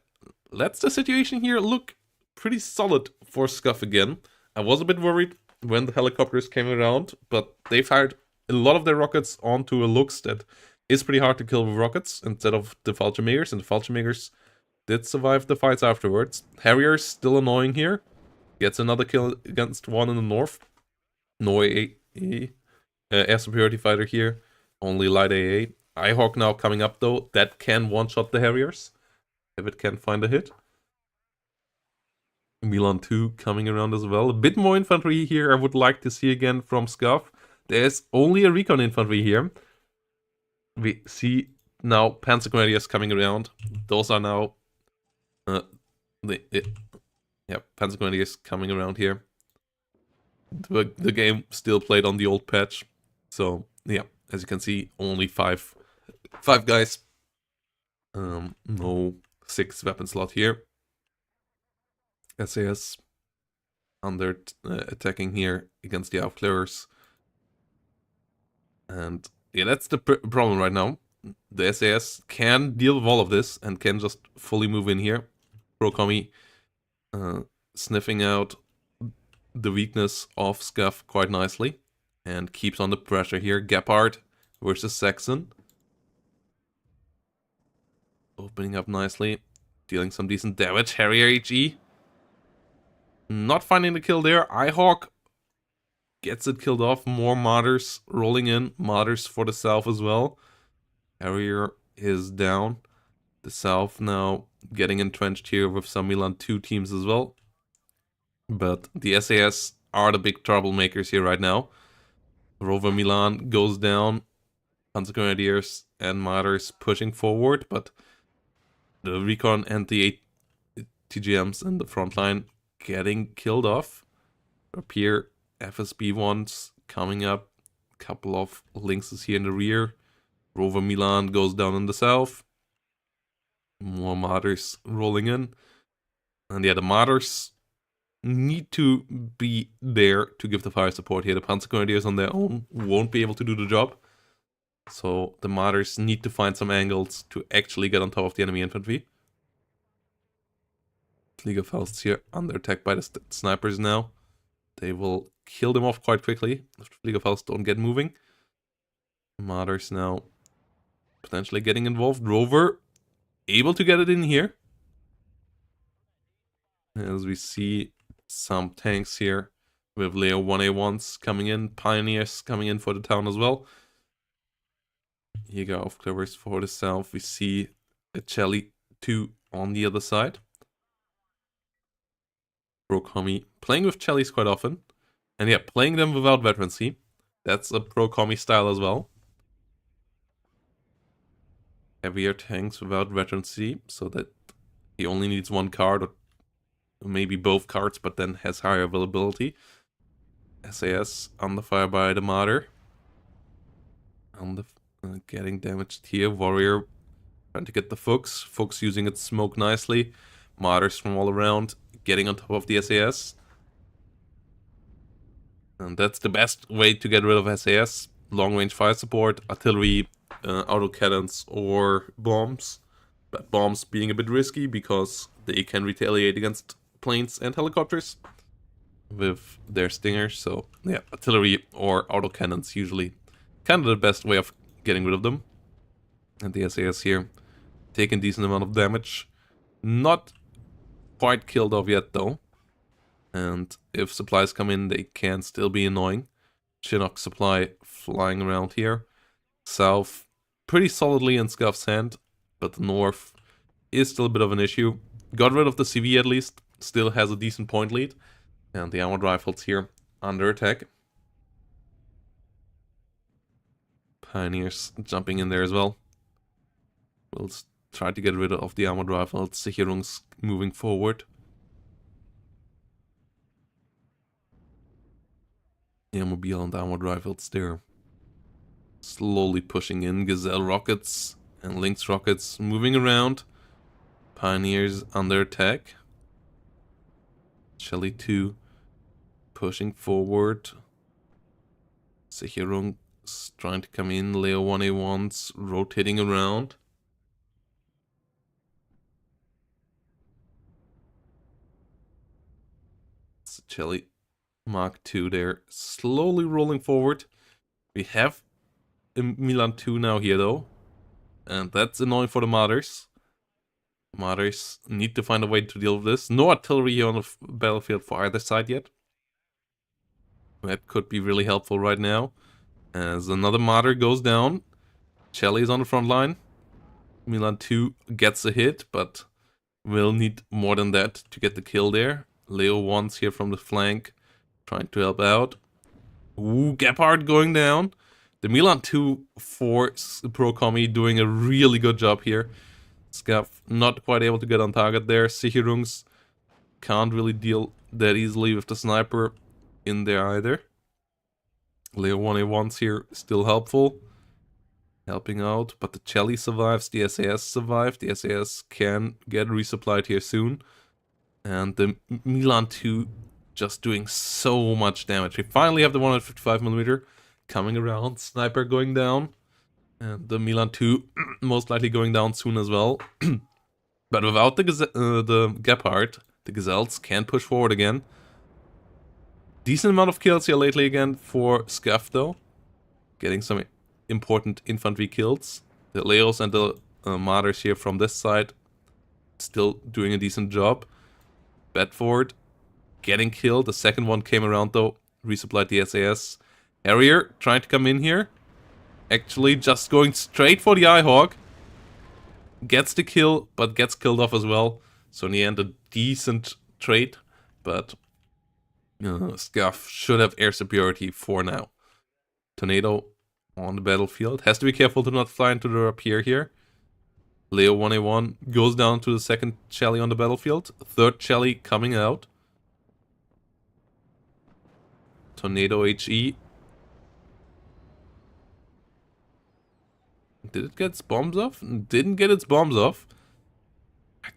lets the situation here look pretty solid for Scuff again. I was a bit worried when the helicopters came around, but they fired a lot of their rockets onto a Lux that is pretty hard to kill with rockets instead of the Fallschirmjägers, and the Fallschirmjägers did survive the fights afterwards. Harrier's still annoying here. Gets another kill against one in the north. No air superiority fighter here. Only light AA. Ihawk now coming up though. That can one-shot the Harriers if it can find a hit. Milan 2 coming around as well. A bit more infantry here I would like to see again from Scuff. There's only a recon infantry here. We see now Panzer Grenadiers coming around. Those are now Panzer Grenadiers coming around here. The game still played on the old patch. So yeah, as you can see, only five guys. No 6 weapon slot here. SAS under attacking here against the Aufklärers. And yeah, that's the problem right now. The SAS can deal with all of this and can just fully move in here. Pro-Commie sniffing out the weakness of Scuff quite nicely and keeps on the pressure here. Gepard versus Saxon. Opening up nicely, dealing some decent damage. Harrier HE not finding the kill there. Ihawk gets it killed off. More Martyrs rolling in. Martyrs for the south as well. Harrier is down. The south now getting entrenched here with some Milan 2 teams as well. But the SAS are the big troublemakers here right now. Rover Milan goes down. Panzer Grenadiers and Martyrs pushing forward, but the Recon and the TGMs in the front line getting killed off. Up here, FSB ones coming up. Couple of Lynxes here in the rear. Rover Milan goes down in the south. More Martyrs rolling in. And yeah, the Martyrs need to be there to give the fire support here. The Panzer Grenadiers on their own won't be able to do the job. So the Martyrs need to find some angles to actually get on top of the enemy infantry. Fliegerfausts here under attack by the snipers now. They will kill them off quite quickly if the Fliegerfausts don't get moving. Martyrs now potentially getting involved. Rover able to get it in here. As we see some tanks here with Leo 1A1s coming in. Pioneers coming in for the town as well. Jäger Aufklärers for the south. We see a Chelly 2 on the other side. Pro-Commie playing with Chellys quite often. And yeah, playing them without veterancy. That's a Pro-Commie style as well. Heavier tanks without veterancy, so that he only needs one card or maybe both cards, but then has higher availability. SAS under fire by the Martyr. Getting damaged here. Warrior trying to get the Fuchs. Fuchs using its smoke nicely. Martyrs from all around getting on top of the SAS. And that's the best way to get rid of SAS. Long range fire support, artillery, autocannons or bombs. But bombs being a bit risky because they can retaliate against planes and helicopters with their stingers. So yeah, artillery or autocannons usually kind of the best way of getting rid of them. And the SAS here taking decent amount of damage. Not quite killed off yet though. And if supplies come in, they can still be annoying. Chinook supply flying around here. South pretty solidly in Scuff's hand, but the north is still a bit of an issue. Got rid of the CV at least, still has a decent point lead. And the armored rifles here under attack. Pioneers jumping in there as well. We'll try to get rid of the armored rifles. Sicherungs moving forward. Airmobile and armored rifles there. Slowly pushing in. Gazelle rockets and Lynx rockets moving around. Pioneers under attack. Shelly 2 pushing forward. Sicherung's trying to come in. Leo 1A1's rotating around. Shelly Mark 2 there, slowly rolling forward. We have a Milan 2 now here though, and that's annoying for the Martyrs. Martyrs need to find a way to deal with this. No artillery here on the battlefield for either side yet. That could be really helpful right now. As another Martyr goes down. Shelly is on the front line. Milan 2 gets a hit, but will need more than that to get the kill there. Leo 1's here from the flank, trying to help out. Ooh, Gephardt going down. The Milan 2 for Pro Commie doing a really good job here. Scaff not quite able to get on target there. Sicherungs can't really deal that easily with the sniper in there either. Leo 1A1's here, still helpful. Helping out, but the Shelly survives, the SAS survived. The SAS can get resupplied here soon. And the Milan 2 just doing so much damage. We finally have the 155mm coming around. Sniper going down. And the Milan 2 most likely going down soon as well. But without the Gephardt, the Gazelles can push forward again. Decent amount of kills here lately again for Scaff though. Getting some important infantry kills. The Leos and the Martyrs here from this side still doing a decent job. Bedford getting killed. The second one came around though. Resupplied the SAS. Harrier trying to come in here. Actually just going straight for the Eyehawk. Gets the kill, but gets killed off as well. So in the end a decent trade. But Scaff should have air superiority for now. Tornado on the battlefield. Has to be careful to not fly into the rapier here. Leo 1A1 goes down to the second Shelly on the battlefield. Third Shelly coming out. Tornado HE. Did it get its bombs off? Didn't get its bombs off.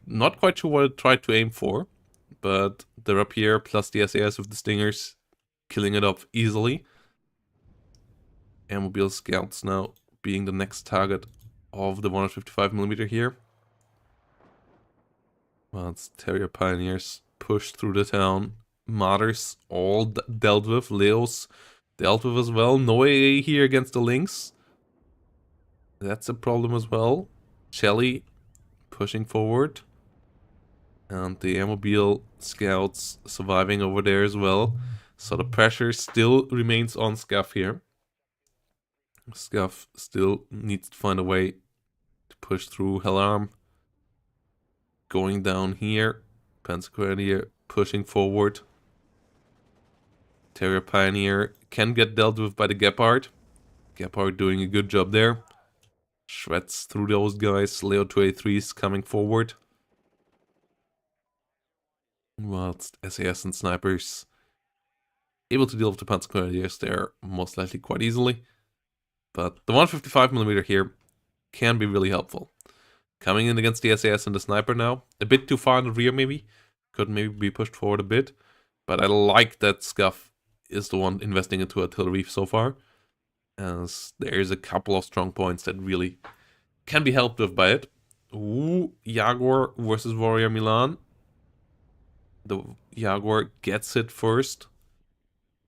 Not quite sure what it tried to aim for. But the rapier plus the SAS with the stingers killing it off easily. Airmobile scouts now being the next target of the 155mm here. Well, it's Terrier Pioneers pushed through the town. Martyrs all dealt with. Leos dealt with as well. No AA here against the Lynx. That's a problem as well. Shelly pushing forward. And the Airmobile scouts surviving over there as well. So the pressure still remains on Scaff here. Scaff still needs to find a way to push through. Hellarm going down here. Panzer pushing forward. Terrier Pioneer can get dealt with by the Gephardt. Gephardt doing a good job there. Shreds through those guys. Leo 2A3s coming forward. Whilst SAS and snipers able to deal with the Panzer Grenadiers there most likely quite easily. But the 155mm here can be really helpful. Coming in against the SAS and the sniper now. A bit too far in the rear maybe. Could maybe be pushed forward a bit. But I like that Scaff is the one investing into artillery so far. As there's a couple of strong points that really can be helped with by it. Ooh, Jaguar versus Warrior Milan. The Jaguar gets it first.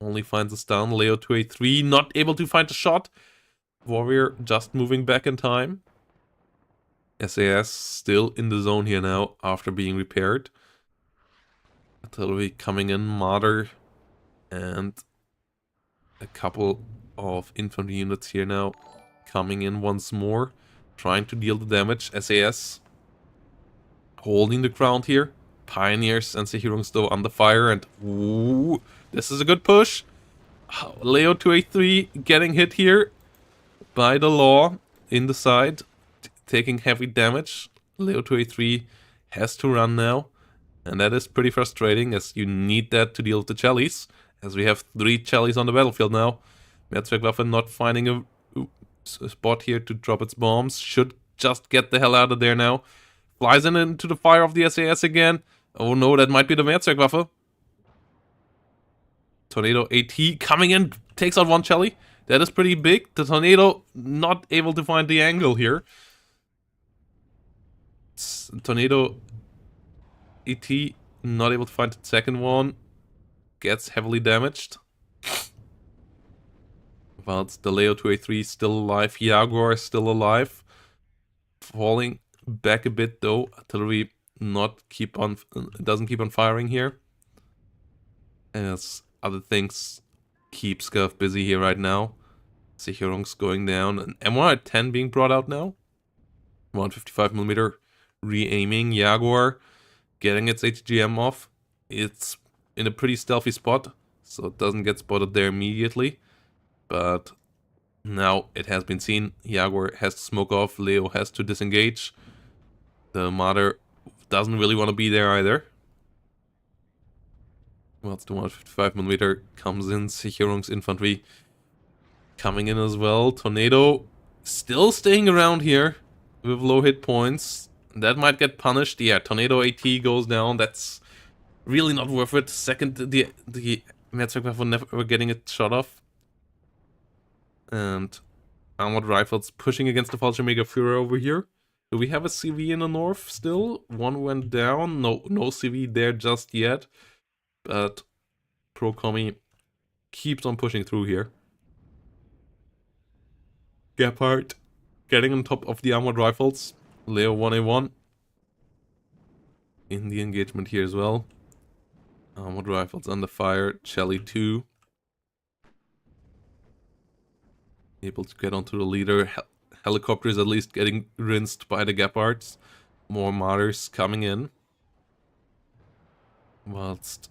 Only finds a stun. Leo 2A3 not able to find a shot. Warrior just moving back in time. SAS still in the zone here now after being repaired. Artillery coming in. Martyr. And a couple of infantry units here now coming in once more. Trying to deal the damage. SAS holding the ground here. Pioneers and Sicherungs though under fire, and ooh, this is a good push. Leo 2A3 getting hit here by the law in the side, taking heavy damage. Leo 2A3 has to run now, and that is pretty frustrating as you need that to deal with the Chellies, as we have 3 Chellies on the battlefield now. Mehrzweckwaffen not finding a spot here to drop its bombs. Should just get the hell out of there now. Flies into the fire of the SAS again. Oh no, that might be the Mehrzweckwaffe. Tornado AT coming in, takes out one Chelly. That is pretty big. The Tornado not able to find the angle here. Tornado AT not able to find the second one. Gets heavily damaged. Whilst the Leo 2A3 still alive. Jaguar is still alive. Falling back a bit though. Artillery doesn't keep on firing here. As other things keep Scuff busy here right now. Sicherung's going down. An M110 being brought out now. 155mm re-aiming. Jaguar getting its HGM off. It's in a pretty stealthy spot, so it doesn't get spotted there immediately. But now it has been seen. Jaguar has to smoke off. Leo has to disengage. The Marder doesn't really want to be there either. Whilst the 155mm comes in. Sicherung's infantry coming in as well. Tornado still staying around here with low hit points. That might get punished. Yeah, Tornado AT goes down. That's really not worth it. Second, the Mehrzweckwaffe never getting it shot off. And armored rifles pushing against the Fallschirmjäger Führer over here. Do we have a CV in the north still? One went down. No CV there just yet. But Pro Commie keeps on pushing through here. Gephardt getting on top of the armored rifles. Leo 1A1 in the engagement here as well. Armored rifles under fire. Chelly 2 able to get onto the leader. Helicopters at least getting rinsed by the Gepards. More Marders coming in. Whilst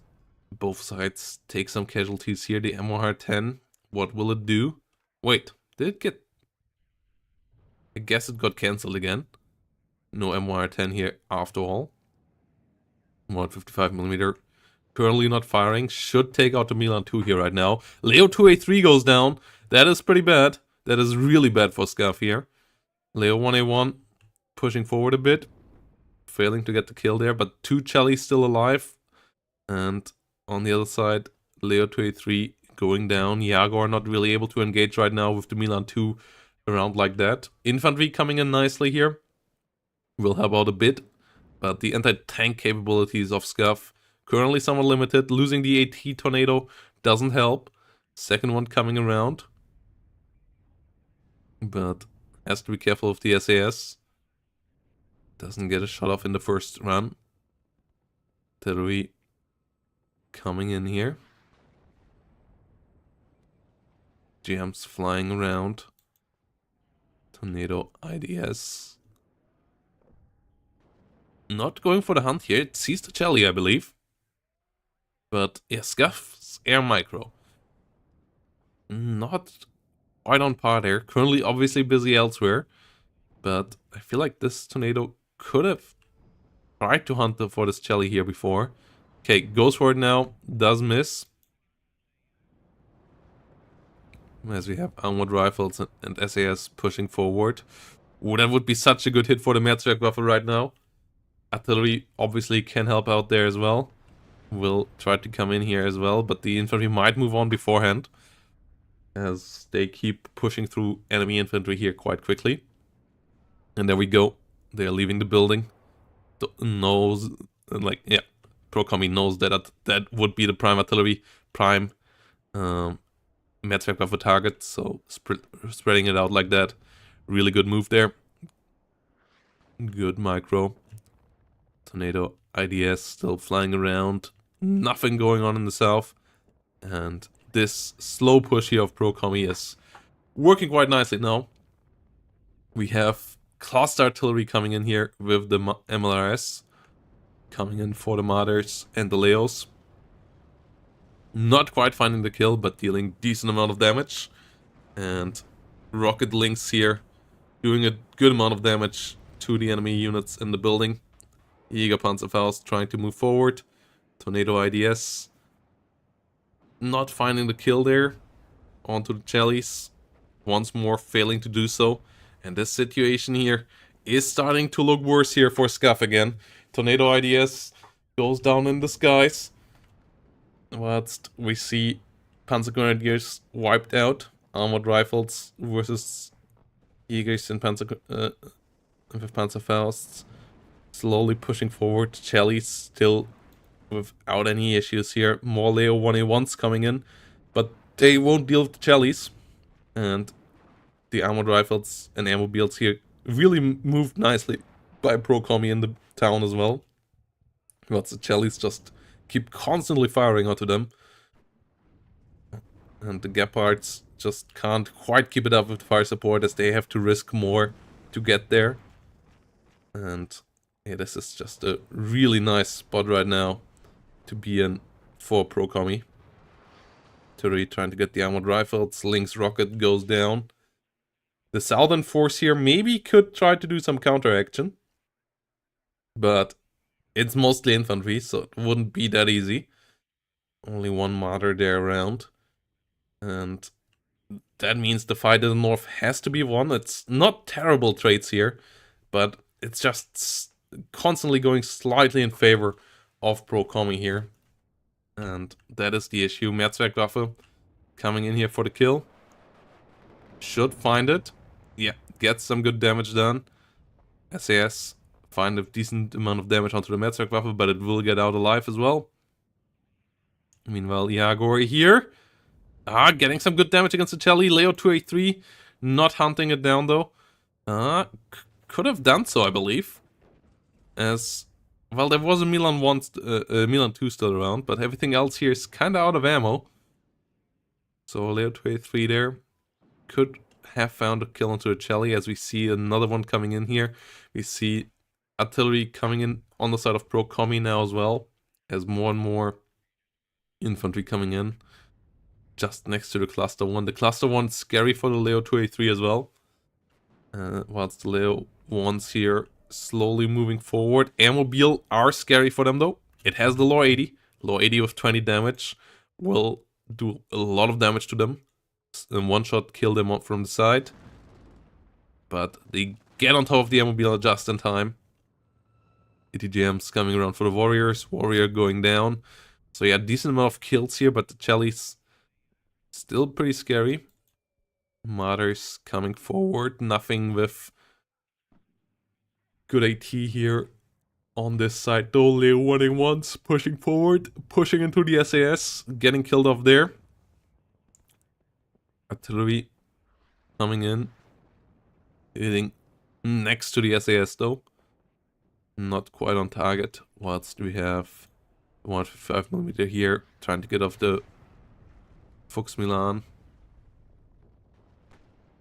both sides take some casualties here. The MOR-10, what will it do? Wait, did it get... I guess it got cancelled again. No MOR-10 here after all. 155mm. Currently not firing. Should take out the Milan 2 here right now. Leo 2A3 goes down. That is pretty bad. That is really bad for Scuff here. Leo 1A1 pushing forward a bit. Failing to get the kill there, but 2 Chellies still alive. And on the other side, Leo 2A3 going down. Jaguar not really able to engage right now with the Milan 2 around like that. Infantry coming in nicely here. Will help out a bit. But the anti-tank capabilities of Scuff currently somewhat limited. Losing the AT Tornado doesn't help. Second one coming around. But has to be careful of the SAS. Doesn't get a shot off in the first run. Terui coming in here. Jams flying around. Tornado IDS. Not going for the hunt here. It sees the Chelly, I believe. But yeah, Scuff's air micro. Not quite on par there. Currently obviously busy elsewhere. But I feel like this Tornado could have tried to hunt for this Chelly here before. Okay, goes for it now. Does miss. As we have armored rifles and SAS pushing forward. Oh, that would be such a good hit for the Mehrzweckwaffe right now. Artillery obviously can help out there as well. Will try to come in here as well, but the infantry might move on beforehand. As they keep pushing through enemy infantry here quite quickly. And there we go. They're leaving the building. Knows, like, yeah, Pro Commie knows that that would be the prime artillery, prime Mehrzweckwaffe target. So spreading it out like that. Really good move there. Good micro. Tornado IDS still flying around. Nothing going on in the south. And this slow push here of Pro Commie is working quite nicely now. We have cluster artillery coming in here with the MLRS. Coming in for the Marders and the Leos. Not quite finding the kill, but dealing decent amount of damage. And rocket links here doing a good amount of damage to the enemy units in the building. Jägerpanzerfaust trying to move forward. Tornado IDS not finding the kill there. Onto the Chellies. Once more failing to do so. And this situation here is starting to look worse here for Scuff again. Tornado IDS goes down in the skies. Whilst we see Panzer Grenadiers wiped out. Armored Rifles versus Jägers and with Panzerfausts. Slowly pushing forward. Chellies still without any issues here. More Leo 1A1s coming in. But they won't deal with the Chellies. And the Armored Rifles and Ammobiles here really moved nicely by Pro-Commie in the town as well. But the Chellies just keep constantly firing onto them. And the Gepards just can't quite keep it up with fire support as they have to risk more to get there. And yeah, this is just a really nice spot right now to be in for Pro-Commie. Turret trying to get the Armored Rifles. Lynx rocket goes down. The Southern Force here maybe could try to do some counteraction. But it's mostly infantry, so it wouldn't be that easy. Only one martyr there around. And that means the fight in the north has to be won. It's not terrible trades here, but it's just constantly going slightly in favor of Pro-Commie here. And that is the issue. Mehrzweckwaffe coming in here for the kill. Should find it. Yeah, get some good damage done. SAS find a decent amount of damage onto the Mehrzweckwaffe, but it will get out alive as well. Meanwhile, Iagor here. Getting some good damage against the Chelly. Leo 283. Not hunting it down though. Could have done so, I believe. As well, there was a Milan 1, Milan 2 still around, but everything else here is kind of out of ammo. So Leo 283 there. Could have found a kill onto a Chelly, as we see another one coming in here. We see artillery coming in on the side of Pro-Commie now as well, as more and more infantry coming in. Just next to the Cluster 1. The Cluster 1's scary for the Leo 283 as well. Whilst the Leo 1's here slowly moving forward. Ammobile are scary for them though. It has the Law 80. Law 80 with 20 damage will do a lot of damage to them. In one shot kill them up from the side. But they get on top of the Ammobile just in time. ETGM's coming around for the Warriors. Warrior going down. So yeah, decent amount of kills here, but the Chellies still pretty scary. Martyrs coming forward. Nothing with good AT here on this side though. Leo 1A1s pushing forward. Pushing into the SAS. Getting killed off there. Artillery coming in. Hitting next to the SAS though. Not quite on target. Whilst we have 155mm here. Trying to get off the Fuchs Milan.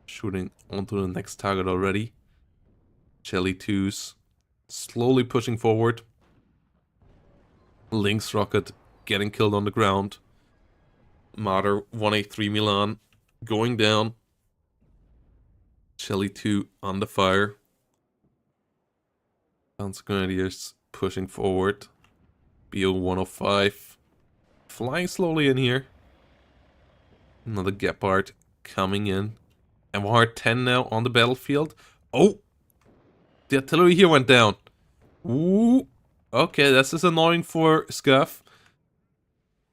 Shooting onto the next target already. Chelly 2s slowly pushing forward. Lynx rocket getting killed on the ground. Martyr 183 Milan going down. Chelly 2 under fire. Panzer Grenadiers pushing forward. BO 105 flying slowly in here. Another Gepard coming in. MR 10 now on the battlefield. Oh! The artillery here went down. Ooh. Okay, this is annoying for Scuff.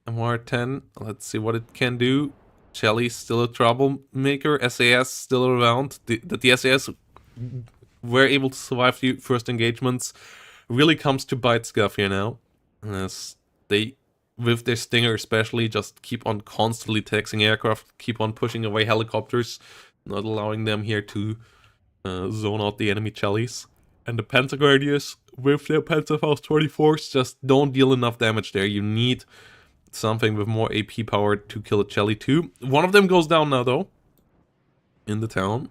MR 10. Let's see what it can do. Chelly's still a troublemaker. SAS still around. The SAS were able to survive the first engagements. Really comes to bite Scuff here now. As they, with their Stinger especially, just keep on constantly taxing aircraft. Keep on pushing away helicopters. Not allowing them here to zone out the enemy Chellies. And the Panzer Grenadiers with their Panzerfaust 24s just don't deal enough damage there. You need something with more AP power to kill a Chelly 2. One of them goes down now though. In the town.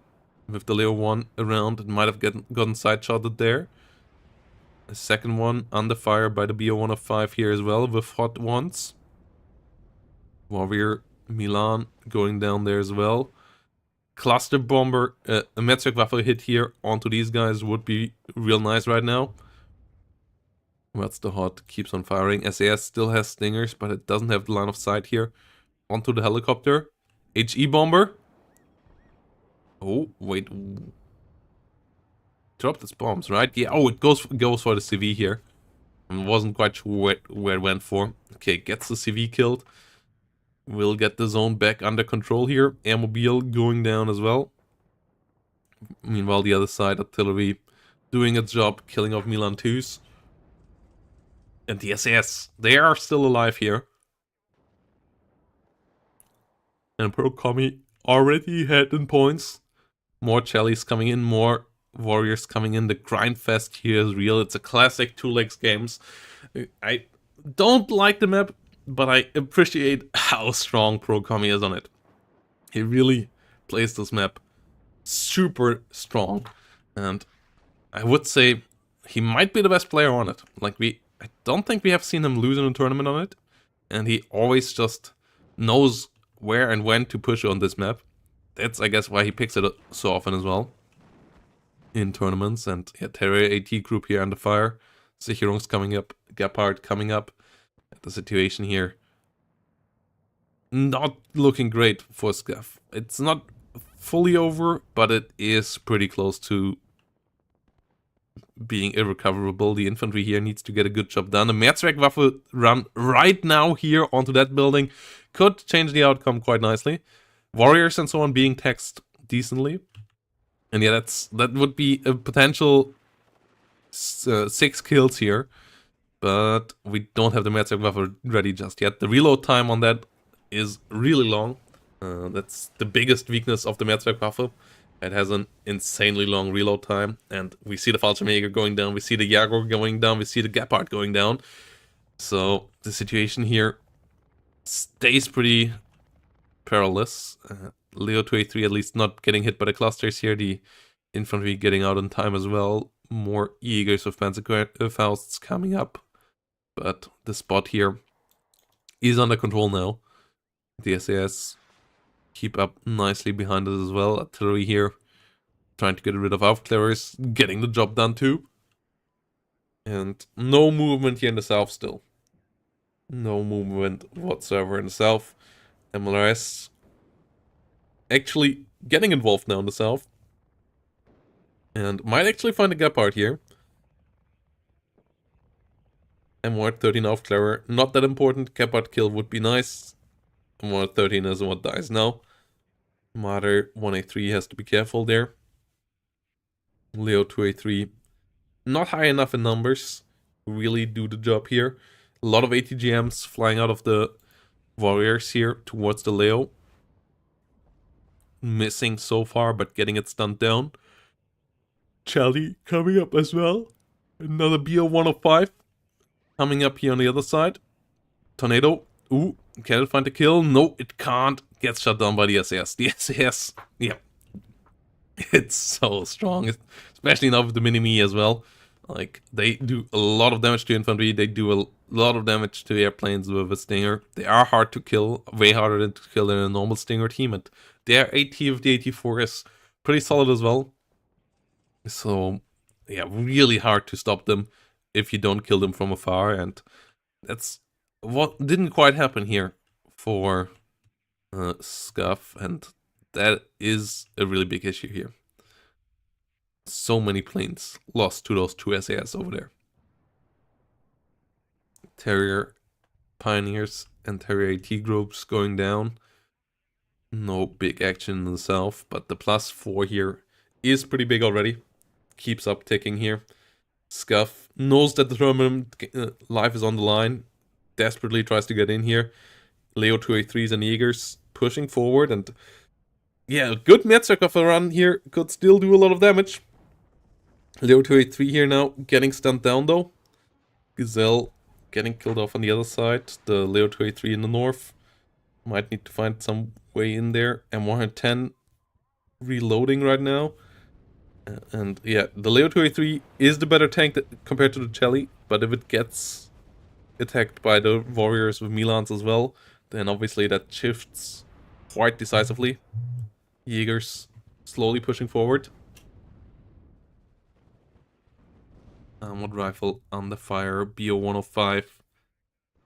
With the Leo 1 around, it might have gotten side-shotted there. The second one under fire by the BO 105 here as well with hot ones. Warrior Milan going down there as well. Cluster bomber, a Mehrzweckwaffe hit here onto these guys would be real nice right now. That's the hot, keeps on firing. SAS still has Stingers, but it doesn't have the line of sight here. Onto the helicopter. HE bomber. Oh, wait. dropped its bombs, right? Yeah, oh, it goes for the CV here. I wasn't quite sure where it went for. Okay, gets the CV killed. We'll get the zone back under control here. Airmobile going down as well. Meanwhile, the other side, artillery doing its job, killing off Milan 2s. And the SAS, they are still alive here. And Pro Commie already had in points. More Chellies coming in, more Warriors coming in. The grind fest here is real. It's a classic two legs games. I don't like the map, but I appreciate how strong Pro Commie is on it. He really plays this map super strong, and I would say he might be the best player on it. Like, I don't think we have seen him lose in a tournament on it, and he always just knows where and when to push on this map. That's, I guess, why he picks it so often as well in tournaments. And yeah, Terror AT group here under fire. Sicherung's coming up, Gepard coming up. The situation here not looking great for Scuff. It's not fully over, but it is pretty close to being irrecoverable. The infantry here needs to get a good job done. A Mehrzweckwaffe run right now here onto that building could change the outcome quite nicely. Warriors and so on being taxed decently. And yeah, that would be a potential 6 kills here. But we don't have the Mehrzweckwaffe ready just yet. The reload time on that is really long. That's the biggest weakness of the Mehrzweckwaffe. It has an insanely long reload time. And we see the Fallschirmjäger going down. We see the Jaguar going down. We see the Gepard going down. So the situation here stays pretty perilous. Leo 283 at least not getting hit by the clusters here. The infantry getting out in time as well. More Eagers with Panzerfausts coming up. But the spot here is under control now. The SAS keep up nicely behind us as well. Artillery here trying to get rid of Aufklärers, getting the job done too. And no movement here in the south still. No movement whatsoever in the south. MLRS actually getting involved now in the south. And might actually find a Gepard here. M113 Aufklärer, not that important. Gepard kill would be nice. M113 is what dies now. Marder 183 has to be careful there. Leo 283, not high enough in numbers to really do the job here. A lot of ATGMs flying out of the Warriors here towards the Leo. Missing so far, but getting it stunned down. Charlie coming up as well. Another BO-105 coming up here on the other side. Tornado. Ooh, can it find the kill? No, it can't. Gets shut down by the SAS. The SAS, yeah. It's so strong, especially now with the mini-me as well. Like, they do a lot of damage to infantry. They do a lot of damage to airplanes with a Stinger. They are hard to kill, way harder than to kill in a normal Stinger team. And their AT of the 84 is pretty solid as well. So, yeah, really hard to stop them if you don't kill them from afar. And that's what didn't quite happen here for Scuff. And that is a really big issue here. So many planes lost to those two SAS over there. Terrier Pioneers and Terrier AT groups going down. No big action in the south, but the +4 here is pretty big already. Keeps up ticking here. Scuff knows that the tournament life is on the line. Desperately tries to get in here. Leo 283s and Eagers pushing forward, and yeah, good Mehrzweckwaffe run here could still do a lot of damage. Leo 283 here now getting stunned down though. Gazelle getting killed off on the other side. The Leo 283 in the north might need to find some way in there. M110 reloading right now. And yeah, the Leo 283 is the better tank compared to the Chelly, but if it gets attacked by the Warriors with Milans as well, then obviously that shifts quite decisively. Jägers slowly pushing forward. Armored rifle under fire, BO-105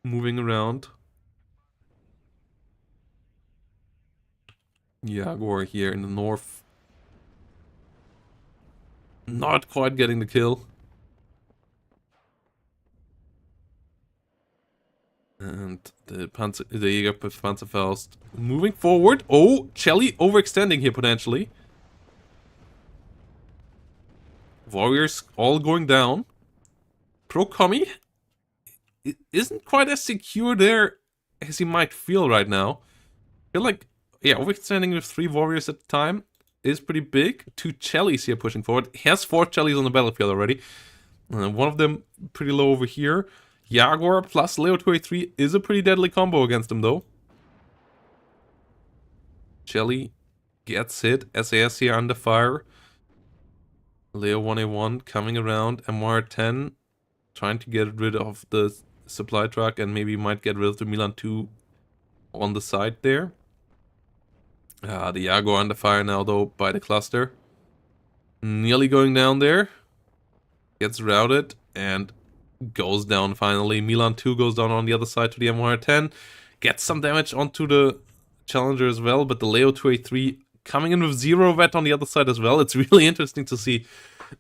moving around. Jaguar here in the north. Not quite getting the kill. And the Jäger with Panzerfaust moving forward. Oh, Shelly overextending here potentially. Warriors all going down. Pro Commie isn't quite as secure there as he might feel right now. I feel like, yeah, overextending with 3 warriors at a time is pretty big. 2 Chellies here pushing forward. He has 4 Chellies on the battlefield already. One of them pretty low over here. Jaguar plus Leo 283 is a pretty deadly combo against him though. Shelly gets hit. SAS here under fire. Leo 1A1 coming around. MR10 trying to get rid of the supply truck and maybe might get rid of the Milan 2 on the side there. The Jaguar under fire now though by the cluster. Nearly going down there. Gets routed and goes down finally. Milan 2 goes down on the other side to the M110. Gets some damage onto the Challenger as well, but the Leo 283 coming in with 0 vet on the other side as well. It's really interesting to see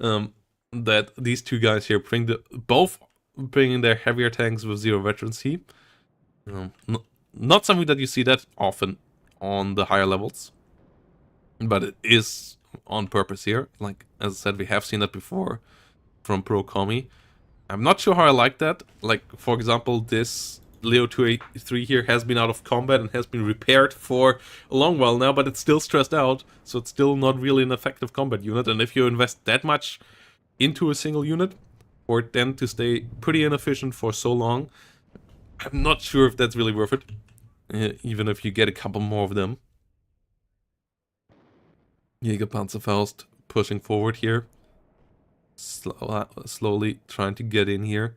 that these 2 guys here both bringing their heavier tanks with 0 veterancy. Not something that you see that often on the higher levels, but it is on purpose here. Like, as I said, we have seen that before from Pro Commie. I'm not sure how I like that. Like, for example, this Leo 283 here has been out of combat and has been repaired for a long while now, but it's still stressed out, so it's still not really an effective combat unit. And if you invest that much into a single unit, for it then to stay pretty inefficient for so long, I'm not sure if that's really worth it, even if you get a couple more of them. Jäger Panzerfaust pushing forward here. Slowly trying to get in here.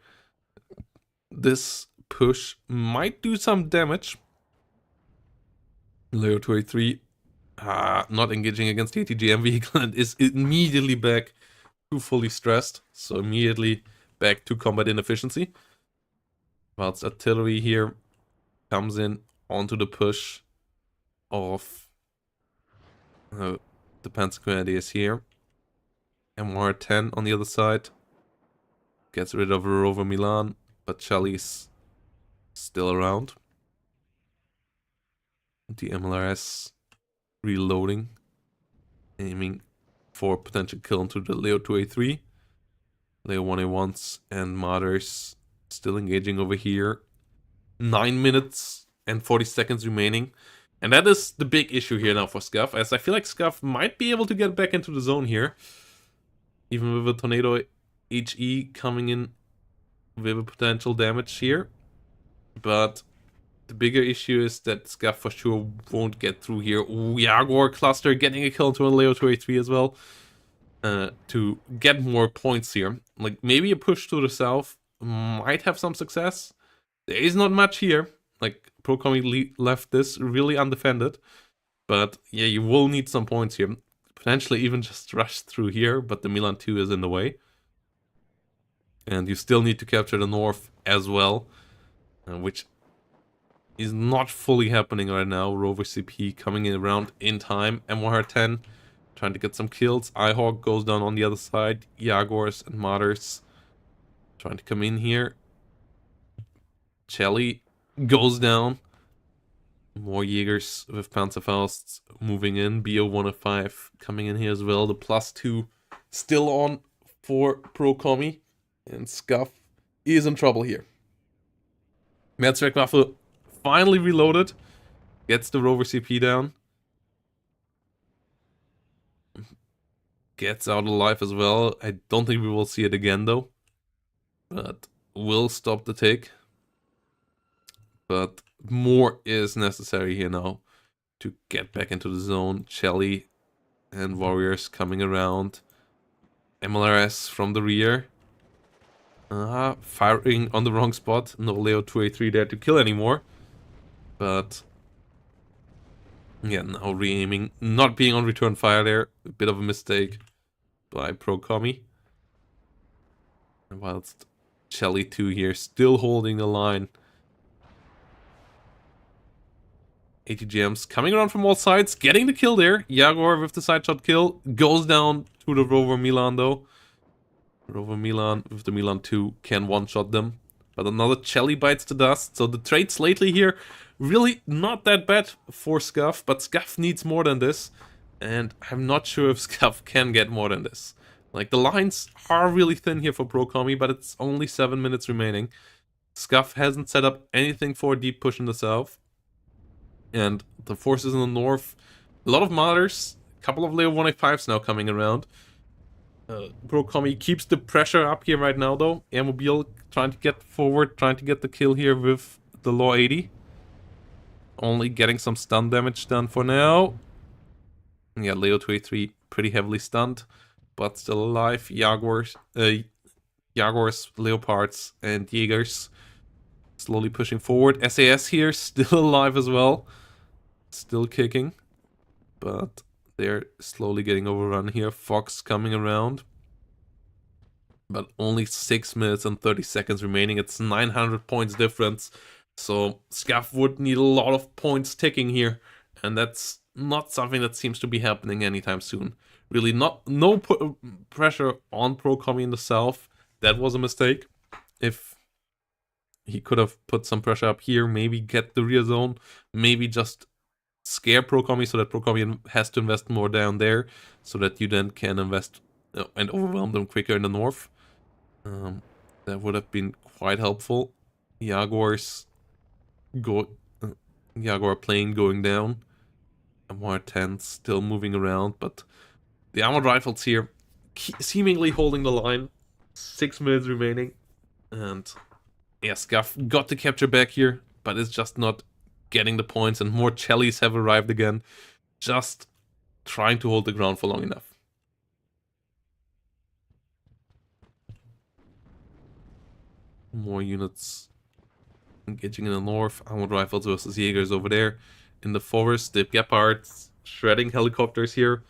This push might do some damage. Leo 283 not engaging against the ATGM vehicle and is immediately back to fully stressed. So immediately back to combat inefficiency. Whilst artillery here comes in onto the push of the Panzer Grenadiers here. MR10 on the other side. Gets rid of Rover Milan, but Charlie's still around. The MLRS reloading, aiming for potential kill into the Leo 2A3. Leo 1A1s and Martyrs still engaging over here. 9 minutes and 40 seconds remaining. And that is the big issue here now for Scuff, as I feel like Scuff might be able to get back into the zone here. Even with a Tornado HE coming in with a potential damage here. But the bigger issue is that Scuff for sure won't get through here. Ooh, Jaguar cluster getting a kill into a Leo 2A3 as well. To get more points here. Like, maybe a push to the south might have some success. There is not much here. Like, Pro Commie left this really undefended. But yeah, you will need some points here. Potentially even just rush through here, but the Milan 2 is in the way. And you still need to capture the north as well, which is not fully happening right now. Rover CP coming in around in time. M110 trying to get some kills. iHawk goes down on the other side. Jaguars and Martyrs trying to come in here. Shelly goes down. More Jägers with Panzerfausts moving in. BO105 coming in here as well. The +2 still on for Pro Commie. And Scuff is in trouble here. Mehrzweckwaffe finally reloaded. Gets the Rover CP down. Gets out alive as well. I don't think we will see it again though. But will stop the take. But more is necessary here now to get back into the zone. Shelly and Warriors coming around. MLRS from the rear. Firing on the wrong spot. No Leo 2A3 there to kill anymore. But yeah, now re-aiming. Not being on return fire there. A bit of a mistake by Pro Commie. And whilst Shelly 2 here still holding the line. ATGMs coming around from all sides, getting the kill there. Jaguar with the side shot kill goes down to through the Rover Milan though. Rover Milan with the Milan 2 can one-shot them. But another Chelly bites the dust. So the trades lately here, really not that bad for Scuff. But Scuff needs more than this. And I'm not sure if Scuff can get more than this. Like, the lines are really thin here for Pro Commie, but it's only 7 minutes remaining. Scuff hasn't set up anything for a deep push in the south. And the forces in the north, a lot of Martyrs, a couple of Leo 185s now coming around. Pro Commie keeps the pressure up here right now though. Airmobile trying to get forward, trying to get the kill here with the Law 80. Only getting some stun damage done for now. Yeah, Leo 283 pretty heavily stunned, but still alive. Jaguars, Leopards, and Jaegers slowly pushing forward. SAS here still alive as well. Still kicking, but they're slowly getting overrun here. Fox coming around. But only 6 minutes and 30 seconds remaining. It's 900 points difference. So Scuff would need a lot of points ticking here. And that's not something that seems to be happening anytime soon. Really, no pressure on Pro Commie in the south. That was a mistake. If he could have put some pressure up here, maybe get the rear zone, maybe just scare Pro Commie so that Pro Commie has to invest more down there, so that you then can invest and overwhelm them quicker in the north. That would have been quite helpful. Jaguar plane going down. MR10 still moving around, but the armored rifles here seemingly holding the line. 6 minutes remaining, and yeah, Scuff got the capture back here, but it's just not getting the points, and more Chellies have arrived again, just trying to hold the ground for long enough. More units engaging in the north. Armored rifles versus Jaegers over there. In the forest, the Gepards shredding helicopters here.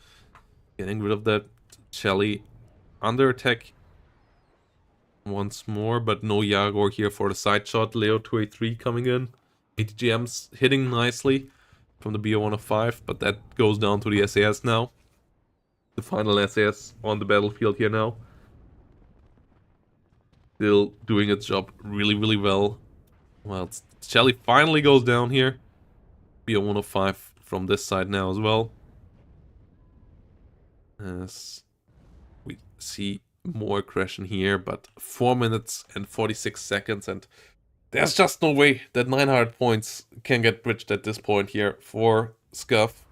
Getting rid of that Chelly. Under attack once more, but no Jaguar here for the side shot. Leo 283 coming in. ATGM's hitting nicely from the BO-105, but that goes down to the SAS now. The final SAS on the battlefield here now. Still doing its job really, really well. Well, Chelly finally goes down here. BO-105 from this side now as well. As we see more aggression here, but 4 minutes and 46 seconds, and there's just no way that 900 points can get bridged at this point here for Scuff.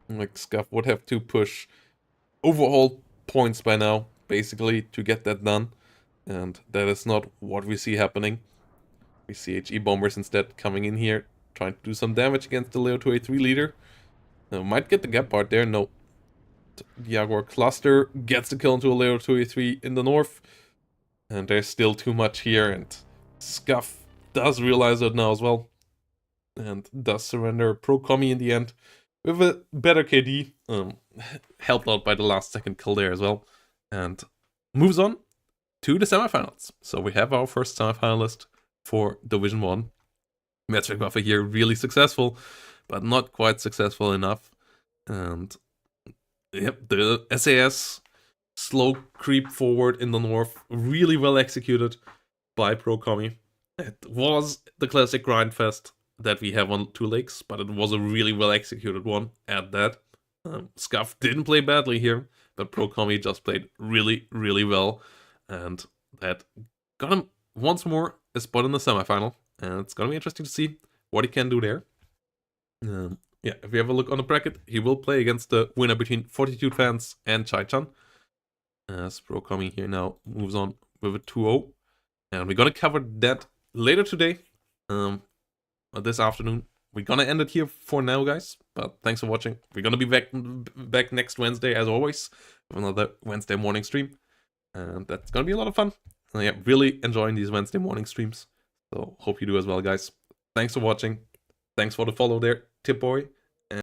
Like, Scuff would have to push overall points by now, basically, to get that done. And that is not what we see happening. We see HE bombers instead coming in here, trying to do some damage against the Leo 283 leader. Might get the Gepard there, no. Jaguar cluster gets the kill into a Leo 283 in the north. And there's still too much here, and Scuff does realize it now as well. And does surrender Pro Commie in the end with a better KD. Helped out by the last second kill there as well. And moves on to the semifinals. So we have our first semifinalist for Division 1. Metric Buffer here, really successful, but not quite successful enough. And yep, the SAS slow creep forward in the north, really well executed by Pro Commie. It was the classic grind fest that we have on Two Lakes, but it was a really well executed one at that. Scuff didn't play badly here, but Pro Commie just played really, really well. And that got him once more a spot in the semifinal. And it's going to be interesting to see what he can do there. Yeah, if you have a look on the bracket, he will play against the winner between Fortitude Fans and Chai-chan. As Pro Commie here now moves on with a 2-0. And we're going to cover that later today. This afternoon. We're going to end it here for now, guys. But thanks for watching. We're going to be back next Wednesday, as always, with another Wednesday morning stream. And that's going to be a lot of fun. Yeah, really enjoying these Wednesday morning streams. So hope you do as well, guys. Thanks for watching. Thanks for the follow there, Tip Boy.